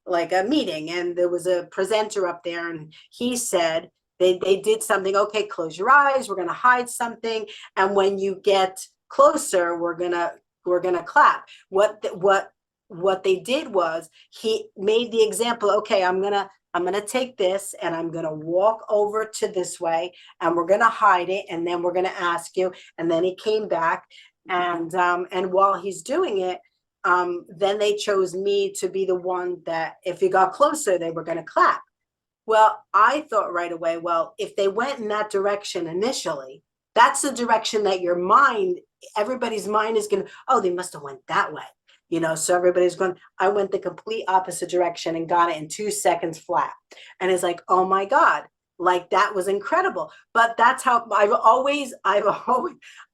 like a meeting, and there was a presenter up there, and he said they did something. Okay, close your eyes. We're gonna hide something, and when you get closer, we're gonna clap. What they did was he made the example. Okay, I'm gonna take this and I'm gonna walk over to this way, and we're gonna hide it, and then we're gonna ask you. And then he came back, and while he's doing it, then they chose me to be the one that if you got closer, they were gonna clap. Well, I thought right away, well, if they went in that direction initially, that's the direction that your mind, everybody's mind is going to, oh, they must have went that way. So everybody's going, I went the complete opposite direction and got it in 2 seconds flat. And it's like, oh my God, like that was incredible. But that's how I've always, I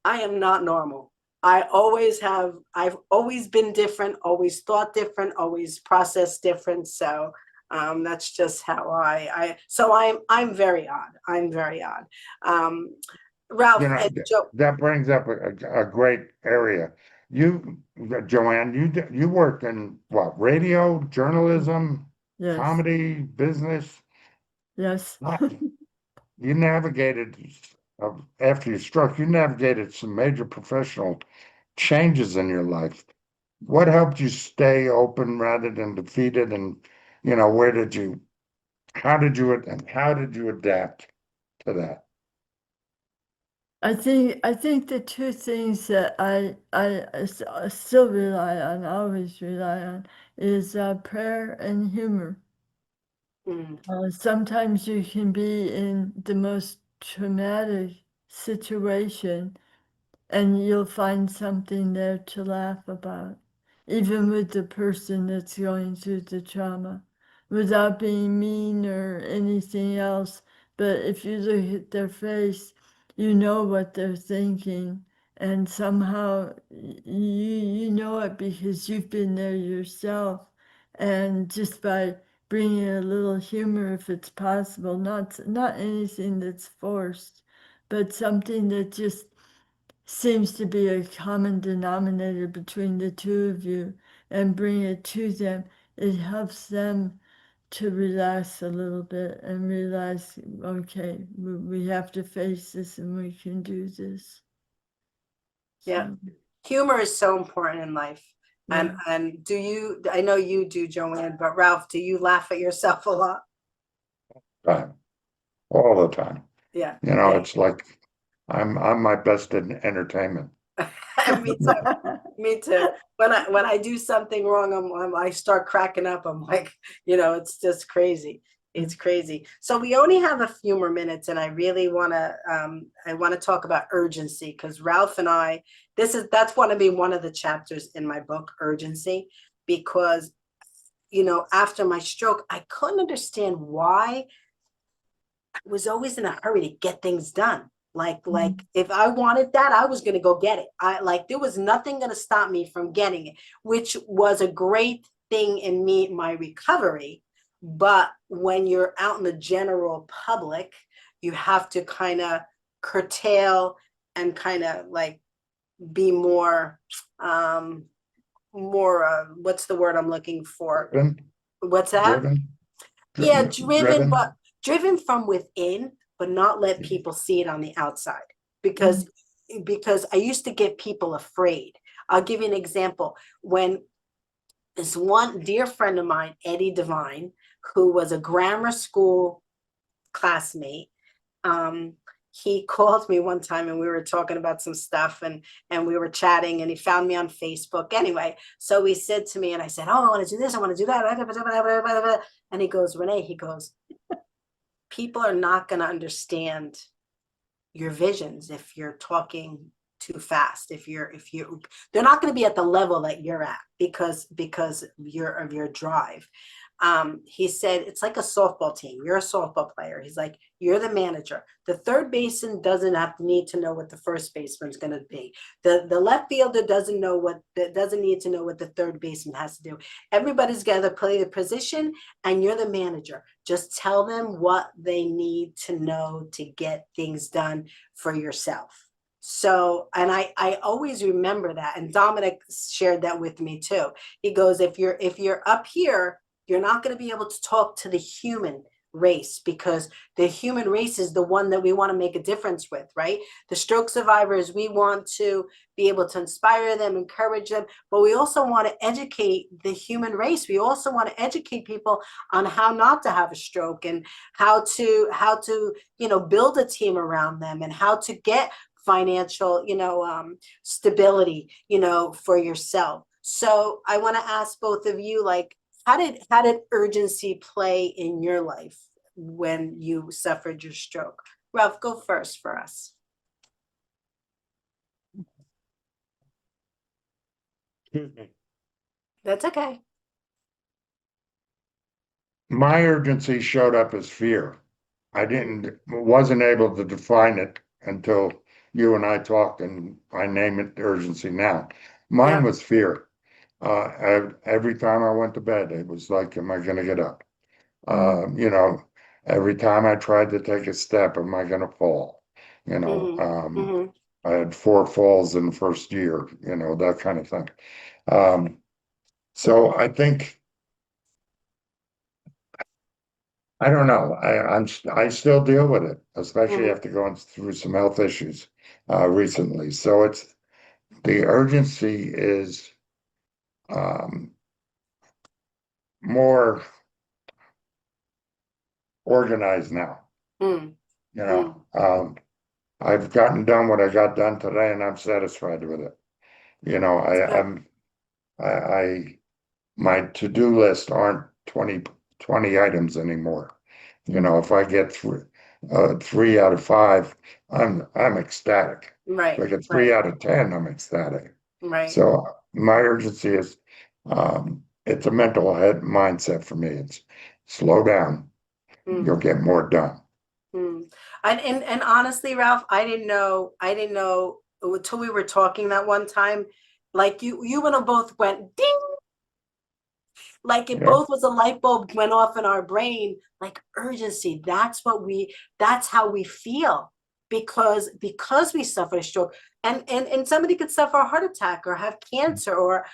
am not normal. I've always been different, always thought different, always processed different. So that's just how so I'm very odd. I'm very odd. Um, Ralph You know, and Joe, that brings up a great area. JoAnn, you worked in what, radio, journalism, Yes, comedy, business? yes. What? You navigated, after your stroke, you navigated some major professional changes in your life. What helped you stay open rather than defeated? And, how did you adapt to that? I think the two things that I still rely on, always rely on, is prayer and humor. mm, Sometimes you can be in the most traumatic situation and you'll find something there to laugh about, even with the person that's going through the trauma, without being mean or anything else. But if you look at their face, you know what they're thinking, and somehow you know it because you've been there yourself. And just by bringing a little humor, if it's possible, not anything that's forced, but something that just seems to be a common denominator between the two of you, and bring it to them, it helps them to relax a little bit and realize, okay, we have to face this and we can do this. yeah, So, humor is so important in life. yeah. And I know you do, JoAnn, but Ralph, do you laugh at yourself a lot? Time, all the time. Yeah, It's like I'm my best in entertainment. me too. Me too. When I do something wrong, I start cracking up. I'm like, it's just crazy. It's crazy. So we only have a few more minutes, and I really want to talk about urgency, because Ralph and I, that's want to be one of the chapters in my book, Urgency, because after my stroke, I couldn't understand why I was always in a hurry to get things done. Like if I wanted that, I was gonna go get it. There was nothing gonna stop me from getting it, which was a great thing in my recovery. But when you're out in the general public, you have to kind of curtail and kind of like be more what's the word I'm looking for? Driven, What's that? driven, Yeah, driven, driven. but driven from within, but not let people see it on the outside. Because I used to get people afraid. I'll give you an example. When this one dear friend of mine, Eddie Devine, who was a grammar school classmate, he called me one time and we were talking about some stuff, and we were chatting, and he found me on Facebook. Anyway, so he said to me, and I said, oh, I want to do this, I want to do that. And he goes, Renee, he goes, people are not going to understand your visions if you're talking too fast. They're not going to be at the level that you're at because of your drive. He said, it's like a softball team. You're a softball player. He's like, you're the manager. The third baseman doesn't need to know what the first baseman's going to be. The left fielder doesn't need to know what the third baseman has to do. Everybody's got to play the position, and you're the manager. Just tell them what they need to know to get things done for yourself. So, and I always remember that. And Dominic shared that with me too. He goes, if you're up here, you're not going to be able to talk to the human race, because the human race is the one that we want to make a difference with, right? The stroke survivors, we want to be able to inspire them, encourage them, but we also want to educate the human race. We also want to educate people on how not to have a stroke, and how to build a team around them, and how to get financial stability for yourself. So I want to ask both of you, like, how did urgency play in your life, when you suffered your stroke? Ralph, go first for us. Excuse me. That's okay. My urgency showed up as fear. I wasn't able to define it until you and I talked, and I name it urgency now. Mine Yeah. was fear. Every time I went to bed, it was like, am I going to get up? You know, every time I tried to take a step, am I going to fall? You know, Mm-hmm. I had 4 falls in the first year, you know, that kind of thing. So I think, I don't know, I still deal with it, especially Mm-hmm. after going through some health issues recently. So it's the urgency is um, more organized now. Mm-hmm. You know, I've gotten done what I got done today, and I'm satisfied with it. You know, I my to-do list aren't 20 items anymore. You know, if I get 3 out of 5, I'm ecstatic. If Right, I get 3 right, out of 10, I'm ecstatic. right. So my urgency is, it's a mental head mindset for me. It's slow down, Mm. you'll get more done. Mm. And honestly, Ralph, I didn't know until we were talking that one time, like you and I both went ding, like it Yeah, both was a light bulb went off in our brain, like urgency. That's how we feel because we suffer a stroke. And somebody could suffer a heart attack or have cancer or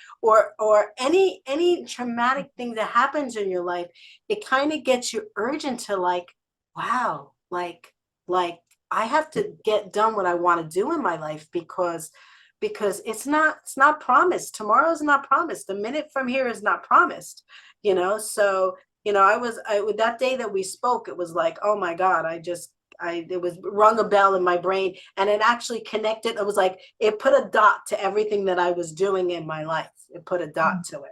any traumatic thing that happens in your life. It kind of gets you urgent to like, wow, like I have to get done what I want to do in my life because it's not promised. Tomorrow's not promised. A minute from here is not promised, so with that day that we spoke, it was like, oh my God, it was rung a bell in my brain, and it actually connected. It was like it put a dot to everything that I was doing in my life. It put a dot to it.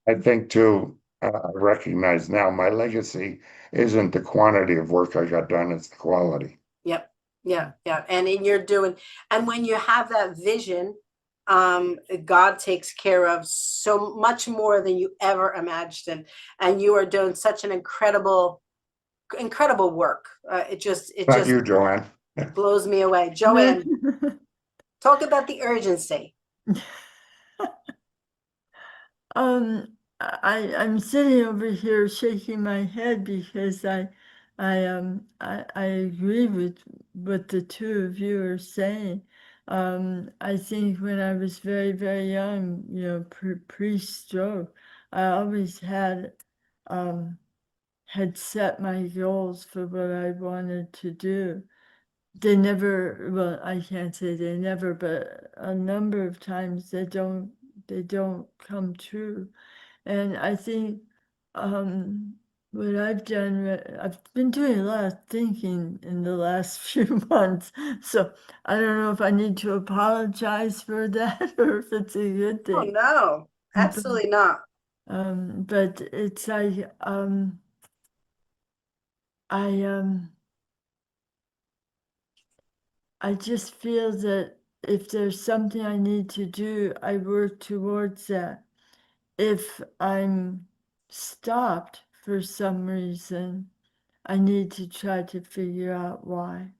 I think too, I recognize now my legacy isn't the quantity of work I got done, it's the quality. Yep. Yeah. Yeah. And when you have that vision, God takes care of so much more than you ever imagined. And you are doing such an incredible work. It Not just you, JoAnn. blows me away. JoAnn, talk about the urgency. I'm sitting over here shaking my head because I agree with what the two of you are saying. I think when I was very, very young, pre-stroke, I always had set my goals for what I wanted to do. They never, well, I can't say they never, but a number of times they don't come true. And I think what I've done, I've been doing a lot of thinking in the last few months. So I don't know if I need to apologize for that or if it's a good Oh thing. no, But, absolutely not. but it's like I I just feel that if there's something I need to do, I work towards that. If I'm stopped for some reason, I need to try to figure out why.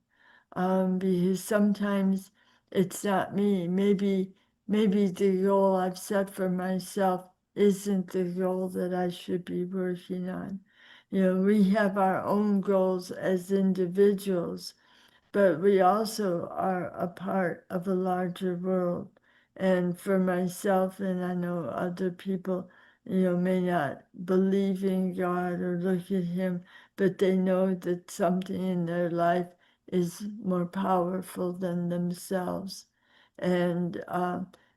Because sometimes it's not me. Maybe the goal I've set for myself isn't the goal that I should be working on. We have our own goals as individuals, but we also are a part of a larger world. And for myself, and I know other people, may not believe in God or look at Him, but they know that something in their life is more powerful than themselves. And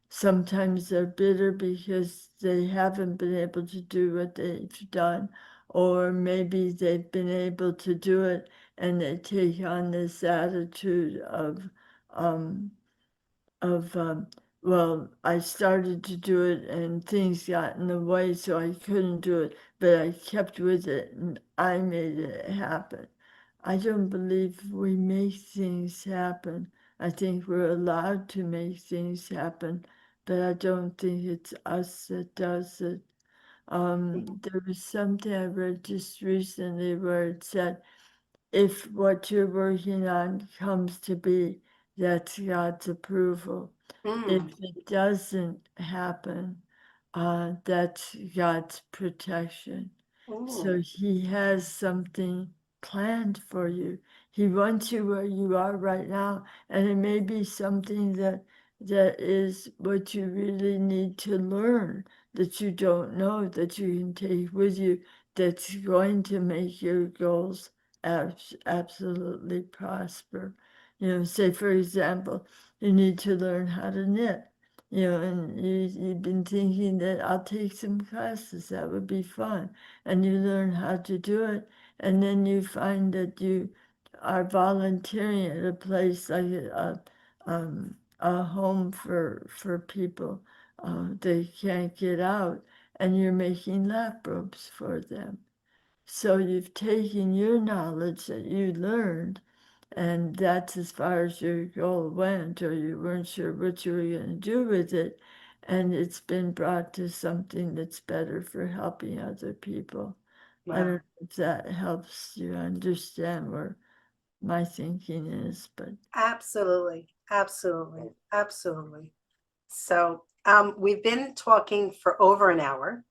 sometimes they're bitter because they haven't been able to do what they've done, or maybe they've been able to do it and they take on this attitude of well, I started to do it and things got in the way, so I couldn't do it, but I kept with it and I made it happen. I don't believe we make things happen. I think we're allowed to make things happen, but I don't think it's us that does it. There was something I read just recently where it said, if what you're working on comes to be, that's God's approval. If Mm, it doesn't happen, that's God's protection. So mm, He has something planned for you. He wants you where you are right now, and it may be something that is what you really need to learn, that you don't know, that you can take with you, that's going to make your goals absolutely prosper. Say for example, you need to learn how to knit. And you've been thinking that I'll take some classes, that would be fun. And you learn how to do it. And then you find that you are volunteering at a place like a home for people they can't get out. And you're making lap ropes for them. So you've taken your knowledge that you learned, and that's as far as your goal went, or you weren't sure what you were going to do with it, and it's been brought to something that's better for helping other people. I don't wow. know if that helps you understand where my thinking is, but Absolutely. Absolutely. Absolutely. So, we've been talking for over an hour.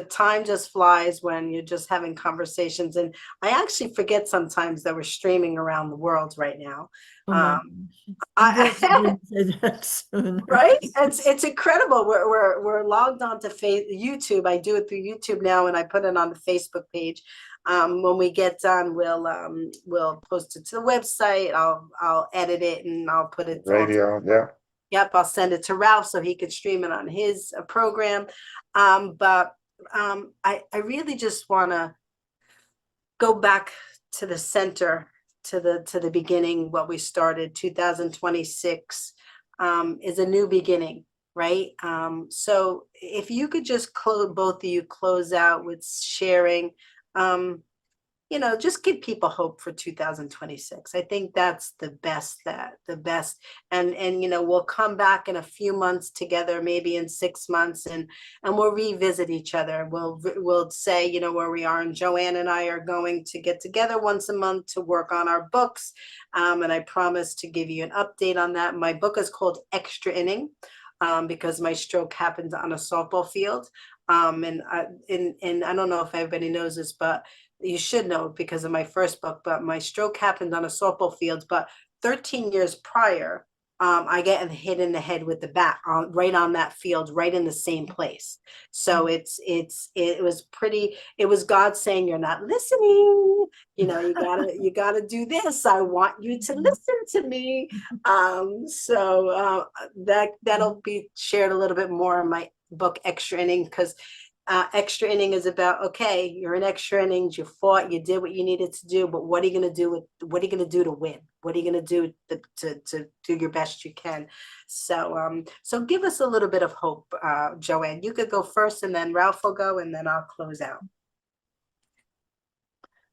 Time just flies when you're just having conversations, and I actually forget sometimes that we're streaming around the world right now. oh my Um, gosh, you guys I, didn't say that sooner. right? It's incredible. We're logged on to YouTube. I do it through YouTube now, and I put it on the Facebook page. When we get done, we'll post it to the website. I'll edit it and I'll put it all. Radio, yeah. Yep, I'll send it to Ralph so he can stream it on his program. But I really just want to go back to the center, to the beginning. What we started 2026 is a new beginning, right? So if you could just close, both of you close out with sharing, um, just give people hope for 2026. I think that's the best. And we'll come back in a few months together, maybe in 6 months, and we'll revisit each other. We'll say, where we are. And JoAnn and I are going to get together once a month to work on our books. And I promise to give you an update on that. My book is called Extra Inning. Because my stroke happened on a softball field. And I don't know if everybody knows this, but you should know because of my first book, but my stroke happened on a softball field. But 13 years prior, I get hit in the head with the bat right on that field, right in the same place. So it was pretty. It was God saying, "You're not listening. You gotta do this. I want you to listen to me." So that'll be shared a little bit more in my book, Extra Inning, because extra inning is about, okay, you're in extra innings, you fought, you did what you needed to do, but what are you going to do what are you going to do to win? What are you going to do to do your best you can? So give us a little bit of hope. JoAnn, you could go first, and then Ralph will go, and then I'll close out.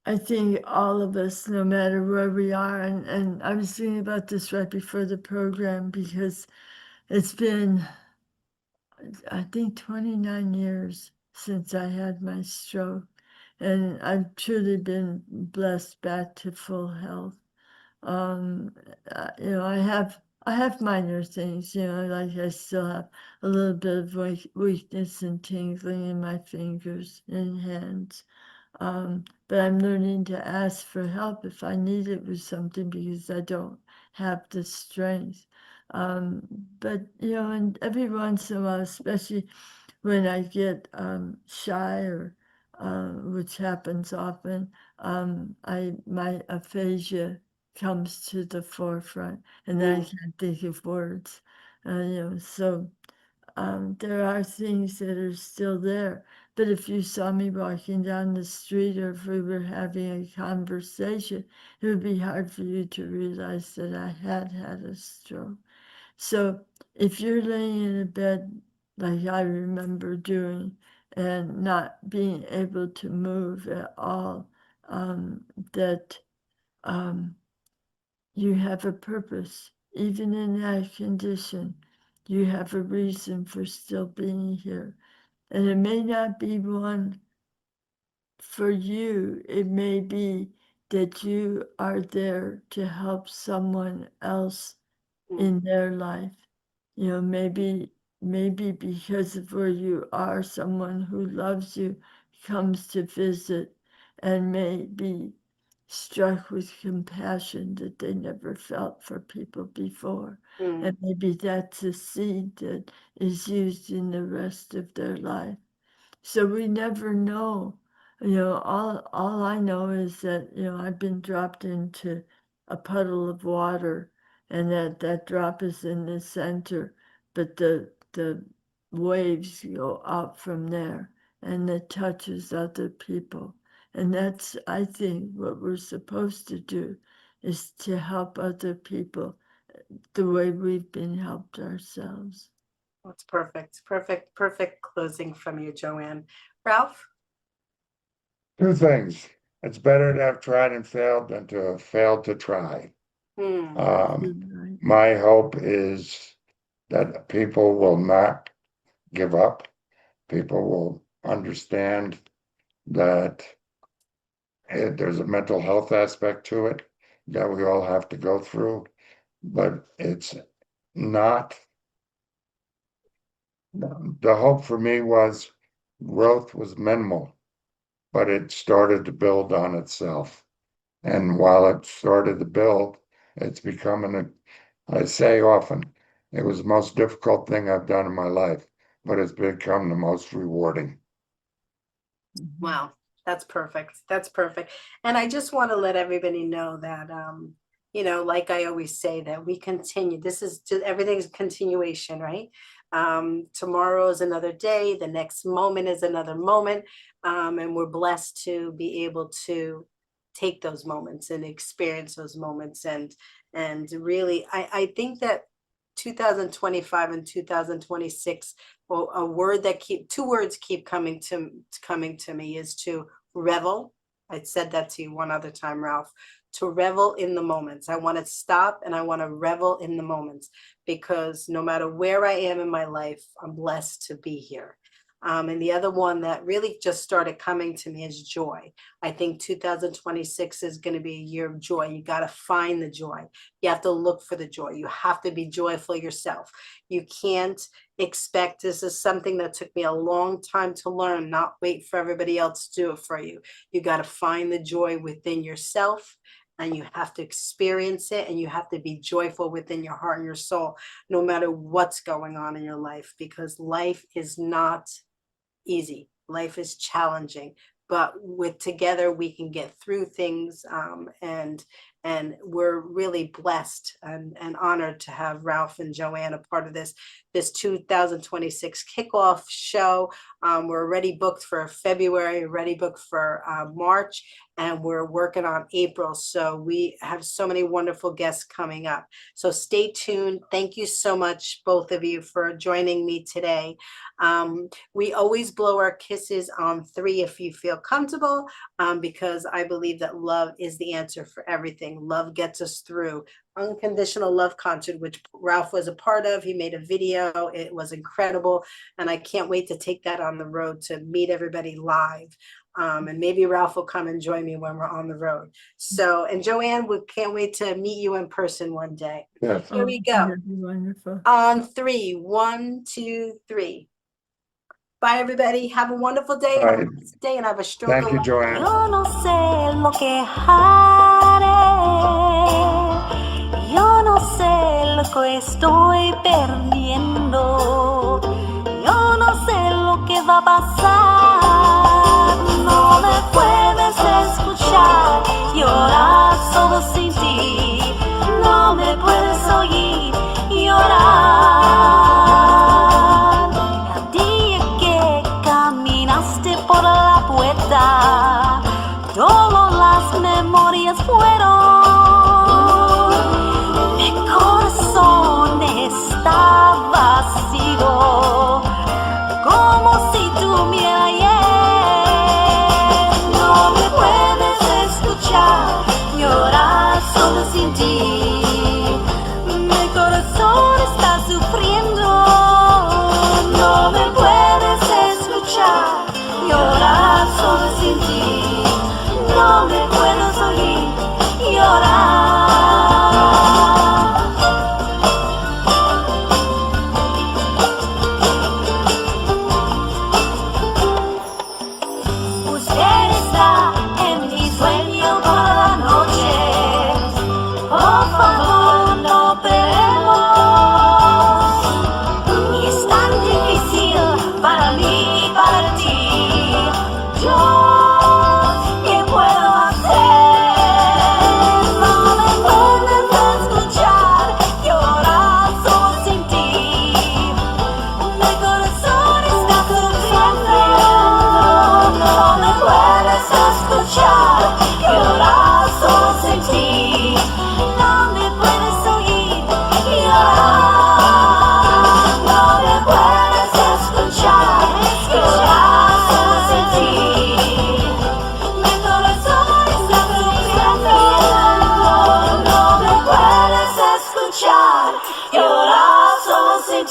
I think all of us, no matter where we are, and I was thinking about this right before the program because it's been, I think, 29 years since I had my stroke, and I've truly been blessed back to full health. I have minor things, like I still have a little bit of weakness and tingling in my fingers and hands. But I'm learning to ask for help if I need it with something because I don't have the strength. Um, but and every once in a while, especially when I get shy or which happens often, my aphasia comes to the forefront, and then I can't think of words. So there are things that are still there. But if you saw me walking down the street or if we were having a conversation, it would be hard for you to realize that I had had a stroke. So if you're laying in a bed like I remember doing and not being able to move at all, that you have a purpose. Even in that condition, you have a reason for still being here. And it may not be one for you. It may be that you are there to help someone else in their life. You know, maybe because of where you are, someone who loves you comes to visit and may be struck with compassion that they never felt for people before. And maybe that's a seed that is used in the rest of their life. So we never know. You know, all I know is that, you know, I've been dropped into a puddle of water and that drop is in the center, but the waves go out from there and it touches other people. And that's, I think, what we're supposed to do, is to help other people the way we've been helped ourselves. That's perfect. Perfect closing from you, JoAnn. Ralph? Two things. It's better to have tried and failed than to have failed to try. Right. My hope is that people will not give up. People will understand that there's a mental health aspect to it that we all have to go through, but it's not. The hope for me was growth was minimal, but it started to build on itself. And while it started to build, it's becoming I say often, it was the most difficult thing I've done in my life, but it's become the most rewarding. Wow, that's perfect. That's perfect. And I just want to let everybody know that, you know, like I always say, that we continue. This is just, everything's a continuation, right? Tomorrow is another day. The next moment is another moment. And we're blessed to be able to take those moments and experience those moments. And really, I think that 2025 and 2026, well, two words keep coming to me is to revel. I said that to you one other time, Ralph, to revel in the moments. I want to stop and I want to revel in the moments, because no matter where I am in my life, I'm blessed to be here. And the other one that really just started coming to me is joy. I think 2026 is going to be a year of joy. You got to find the joy. You have to look for the joy. You have to be joyful yourself. You can't expect, this is something that took me a long time to learn, not wait for everybody else to do it for you. You got to find the joy within yourself, and you have to experience it, and you have to be joyful within your heart and your soul, no matter what's going on in your life, because life is not easy. Life is challenging, but together we can get through things. And we're really blessed and honored to have Ralph and JoAnn a part of this 2026 kickoff show. We're already booked for February, already booked for March, and we're working on April. So we have so many wonderful guests coming up. So stay tuned. Thank you so much, both of you, for joining me today. We always blow our kisses on 3 if you feel comfortable, because I believe that love is the answer for everything. Love gets us through. Unconditional Love Concert, which Ralph was a part of. He made a video. It was incredible. And I can't wait to take that on the road to meet everybody live. And maybe Ralph will come and join me when we're on the road. So, and JoAnn, we can't wait to meet you in person one day. Yes. Here we go. That'd be wonderful. On 3, 1, 2, 3. Bye, everybody. Have a wonderful day. Bye. Have a blessed day, and have a stroke Thank of you, luck. JoAnn. Yo no sé lo que haré, yo no sé lo que estoy perdiendo, yo no sé lo que va a pasar, no me puedes escuchar llorar solo sin ti, no me puedes oír llorar. El día que caminaste por la puerta, todas las memorias fueron. Mi corazón está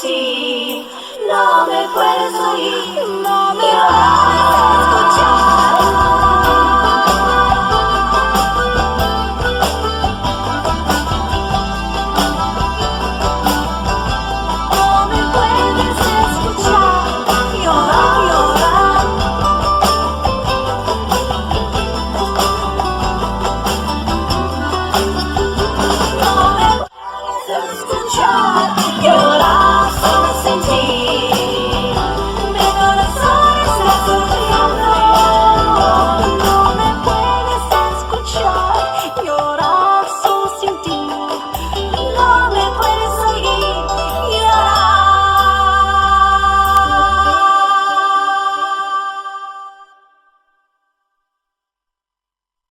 ti.